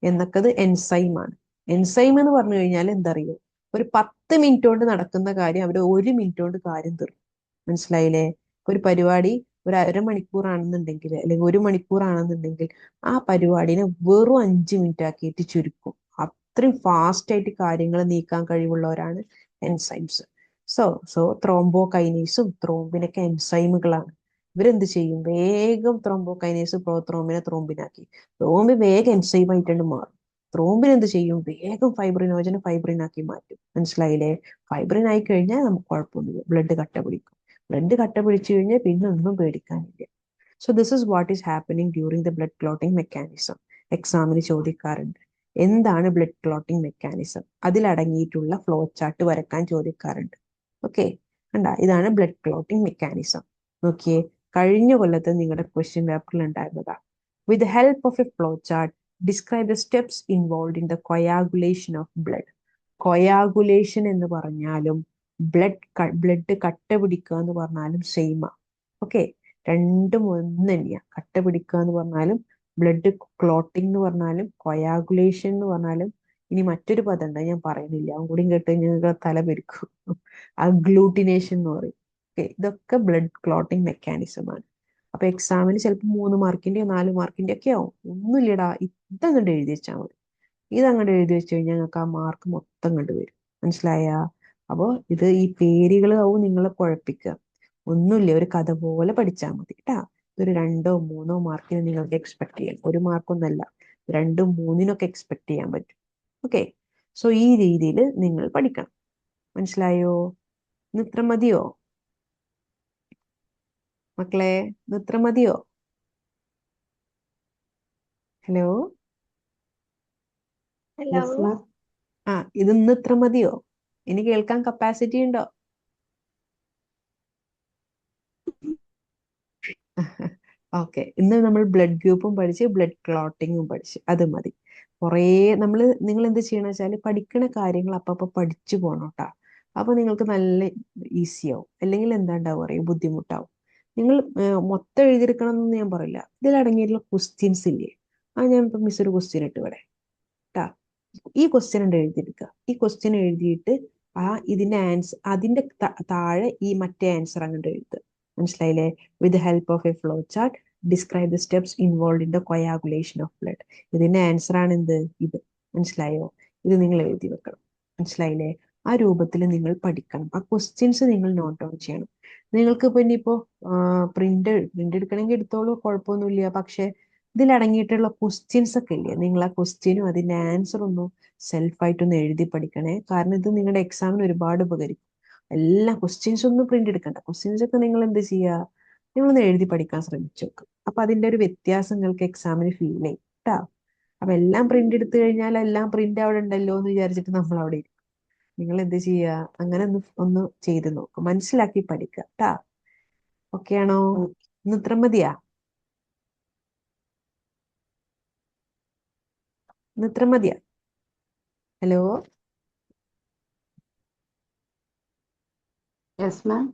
എന്നൊക്കെ എൻസൈം ആണ്. എൻസൈം എന്ന് പറഞ്ഞു കഴിഞ്ഞാൽ എന്തറിയോ? ഒരു 10 മിനിറ്റ് കൊണ്ട് നടക്കുന്ന കാര്യം അവർ 1 മിനിറ്റ് കൊണ്ട് കാര്യം തീർക്കും. മനസ്സിലായില്ലേ? ഒരു പരിപാടി ഒരു അരമണിക്കൂറാണെന്നുണ്ടെങ്കിൽ അല്ലെങ്കിൽ 1 മണിക്കൂറാണെന്നുണ്ടെങ്കിൽ ആ പരിപാടിനെ വെറും 5 മിനിറ്റ് ആക്കിയിട്ട് ചുരുക്കും. അത്രയും ഫാസ്റ്റ് ആയിട്ട് കാര്യങ്ങൾ നീക്കാൻ കഴിവുള്ളവരാണ് എൻസൈംസ്. സോ ത്രോംബോകൈനേസും ത്രോംബിനൊക്കെ എൻസൈമുകളാണ്. ഇവരെന്ത് ചെയ്യും? വേഗം ത്രോംബോകൈനേസ് പ്രോത്രോംബിനെ ത്രോംബിനാക്കി, ത്രോംബിൻ വേഗം എൻസൈം ആയിട്ടുണ്ട് മാറും. ത്രോംബിൻ എന്ത് ചെയ്യും? വേഗം ഫൈബ്രിനോജനെ ഫൈബ്രിനാക്കി മാറ്റും. മനസ്സിലായില്ലേ? ഫൈബ്രിൻ ആയി കഴിഞ്ഞാൽ നമുക്ക് കുഴപ്പമൊന്നുമില്ല, ബ്ലഡ് കട്ട പിടിക്കും. ബ്ലഡ് കട്ട പിടിച്ചു കഴിഞ്ഞാൽ പിന്നെ ഒന്നും പേടിക്കാനില്ല. So this is what is happening during the blood clotting mechanism. എക്സാമിന് ചോദിക്കാറുണ്ട്, എന്താണ് ബ്ലഡ് ക്ലോട്ടിംഗ് മെക്കാനിസം? അതിലടങ്ങിയിട്ടുള്ള ഫ്ലോ ചാർട്ട് വരക്കാൻ ചോദിക്കാറുണ്ട്. ഓക്കെ, കണ്ടാ, ഇതാണ് ബ്ലഡ് ക്ലോട്ടിംഗ് മെക്കാനിസം. നോക്കിയേ, കഴിഞ്ഞ കൊല്ലത്ത് നിങ്ങളുടെ ക്വസ്റ്റ്യൻ പേപ്പറിൽ ഉണ്ടായിരുന്നതാ. With the help of a flowchart, describe the steps involved in the coagulation of blood. Coagulation എന്ന് പറഞ്ഞാലും ബ്ലഡ് കട്ട പിടിക്കുക എന്ന് പറഞ്ഞാലും സെയിമാ. ഓക്കെ, രണ്ടും ഒന്ന് തന്നെയാ. കട്ട പിടിക്കുക എന്ന് പറഞ്ഞാലും ബ്ലഡ് ക്ലോട്ടിംഗ് എന്ന് പറഞ്ഞാലും കൊയാഗുലേഷൻ എന്ന് പറഞ്ഞാലും. ഇനി മറ്റൊരു പദം ഉണ്ട്, ഞാൻ പറയുന്നില്ല, അതും കൂടി കേട്ട് നിങ്ങൾക്ക് തല പെരുക്കും. അഗ്ലൂട്ടിനേഷൻ എന്ന് പറയും. ഓക്കെ, ഇതൊക്കെ ബ്ലഡ് ക്ലോട്ടിംഗ് മെക്കാനിസം ആണ്. അപ്പൊ എക്സാമിന് ചിലപ്പോൾ 3 മാർക്കിന്റെയോ 4 മാർക്കിന്റെ ഒക്കെ ആവും. ഒന്നുമില്ലടാ, ഇതങ്ങോട്ട് എഴുതി വെച്ചാൽ മതി. ഇതങ്ങോട്ട് എഴുതി വെച്ച് കഴിഞ്ഞാൽ ഞങ്ങൾക്ക് ആ മാർക്ക് മൊത്തം കണ്ടു വരും. മനസ്സിലായ? അപ്പോൾ ഇത് ഈ പേരുകളാവും നിങ്ങളെ കുഴപ്പിക്കുക. ഒന്നുമില്ല, ഒരു കഥ പോലെ പഠിച്ചാൽ മതി കേട്ടാ. ഇതൊരു 2 3 മാർക്കിന് നിങ്ങൾക്ക് എക്സ്പെക്ട് ചെയ്യാം. 1 മാർക്കൊന്നല്ല, 2 3 എക്സ്പെക്ട് ചെയ്യാൻ പറ്റും. ഓക്കെ, സോ ഈ രീതിയിൽ നിങ്ങൾ പഠിക്കണം. മനസ്സിലായോ? ഇന്ന് ഇത്ര മതിയോ മക്കളെ? ഇന്ന് ഇത്ര മതിയോ? Hello, hello. Yes ma'am. ആ, ഇത് ഇന്ന് ഇത്ര മതിയോ? ഇനി കേൾക്കാൻ കപ്പാസിറ്റി ഉണ്ടോ? ഓക്കെ, ഇന്ന് നമ്മൾ ബ്ലഡ് ഗ്രൂപ്പും പഠിച്ച് ബ്ലഡ് ക്ലോട്ടിങ്ങും പഠിച്ച്, അത് മതി. കുറേ നിങ്ങൾ എന്ത് ചെയ്യണം വെച്ചാൽ പഠിക്കണ കാര്യങ്ങൾ അപ്പൊ പഠിച്ചു പോകണം കേട്ടാ. അപ്പൊ നിങ്ങൾക്ക് നല്ല ഈസി ആവും. അല്ലെങ്കിൽ എന്താ ഉണ്ടാവും അറിയാം, ബുദ്ധിമുട്ടാവും. നിങ്ങൾ മൊത്തം എഴുതിയെടുക്കണം എന്നൊന്നും ഞാൻ പറയില്ല. ഇതിലടങ്ങിയിട്ടുള്ള ക്വസ്റ്റ്യൻസ് ഇല്ലേ, ഞാൻ ഇപ്പൊ മിസ് ഒരു ക്വസ്റ്റ്യൻ ഇട്ട് ഇവിടെ ട്ടാ. ഈ ക്വസ്റ്റ്യൻ ഉണ്ട് എഴുതിയെടുക്കുക. ഈ ക്വസ്റ്റ്യൻ എഴുതിയിട്ട് ഇതിന്റെ ആൻസർ, അതിന്റെ താഴെ ഈ മറ്റേ ആൻസർ അങ്ങോട്ട് എഴുതുക. മനസ്സിലായില്ലേ? With the help of A flow chart, describe the steps involve in the coagulation of blood. ഇതിന്റെ ആൻസർ ആണ് എന്ത്? ഇത്. മനസ്സിലായോ? ഇത് നിങ്ങൾ എഴുതി വെക്കണം. മനസ്സിലായില്ലേ? ആ രൂപത്തിൽ നിങ്ങൾ പഠിക്കണം. ആ ക്വസ്റ്റ്യൻസ് നിങ്ങൾ നോട്ട് ഡൗൺ ചെയ്യണം. നിങ്ങൾക്ക് ഇപ്പൊ ഇനിയിപ്പോ പ്രിന്റ് എടുക്കണമെങ്കിൽ എടുത്തോളൂ, കുഴപ്പമൊന്നുമില്ല. പക്ഷെ ഇതിലടങ്ങിയിട്ടുള്ള ക്വസ്റ്റ്യൻസ് ഒക്കെ ഇല്ലേ, നിങ്ങൾ ആ ക്വസ്റ്റ്യനും അതിന്റെ ആൻസർ ഒന്ന് സെൽഫായിട്ടൊന്ന് എഴുതി പഠിക്കണേ. കാരണം ഇത് നിങ്ങളുടെ എക്സാമിന് ഒരുപാട് ഉപകരിക്കും. എല്ലാ ക്വസ്റ്റ്യൻസ് ഒന്നും പ്രിന്റ് എടുക്കണ്ട. ക്വസ്റ്റ്യൻസ് ഒക്കെ നിങ്ങൾ എന്ത് ചെയ്യുക, നിങ്ങളൊന്ന് എഴുതി പഠിക്കാൻ ശ്രമിച്ചു നോക്കും. അപ്പൊ അതിന്റെ ഒരു വ്യത്യാസം നിങ്ങൾക്ക് എക്സാമിന് ഫീൽ ചെയ്യും കേട്ടാ. അപ്പൊ എല്ലാം പ്രിന്റ് എടുത്തു കഴിഞ്ഞാൽ എല്ലാം പ്രിന്റ് അവിടെ ഉണ്ടല്ലോ എന്ന് വിചാരിച്ചിട്ട് നമ്മൾ അവിടെ ഇരിക്കും. നിങ്ങൾ എന്ത് ചെയ്യുക, അങ്ങനെ ഒന്ന് ചെയ്ത് നോക്കും, മനസ്സിലാക്കി പഠിക്കുക കേട്ടാ. ഓക്കെ ആണോ? ഇന്ന് ഇത്ര മതിയാ? ഇന്ന് ഇത്ര മതിയാ? Hello, yes ma'am.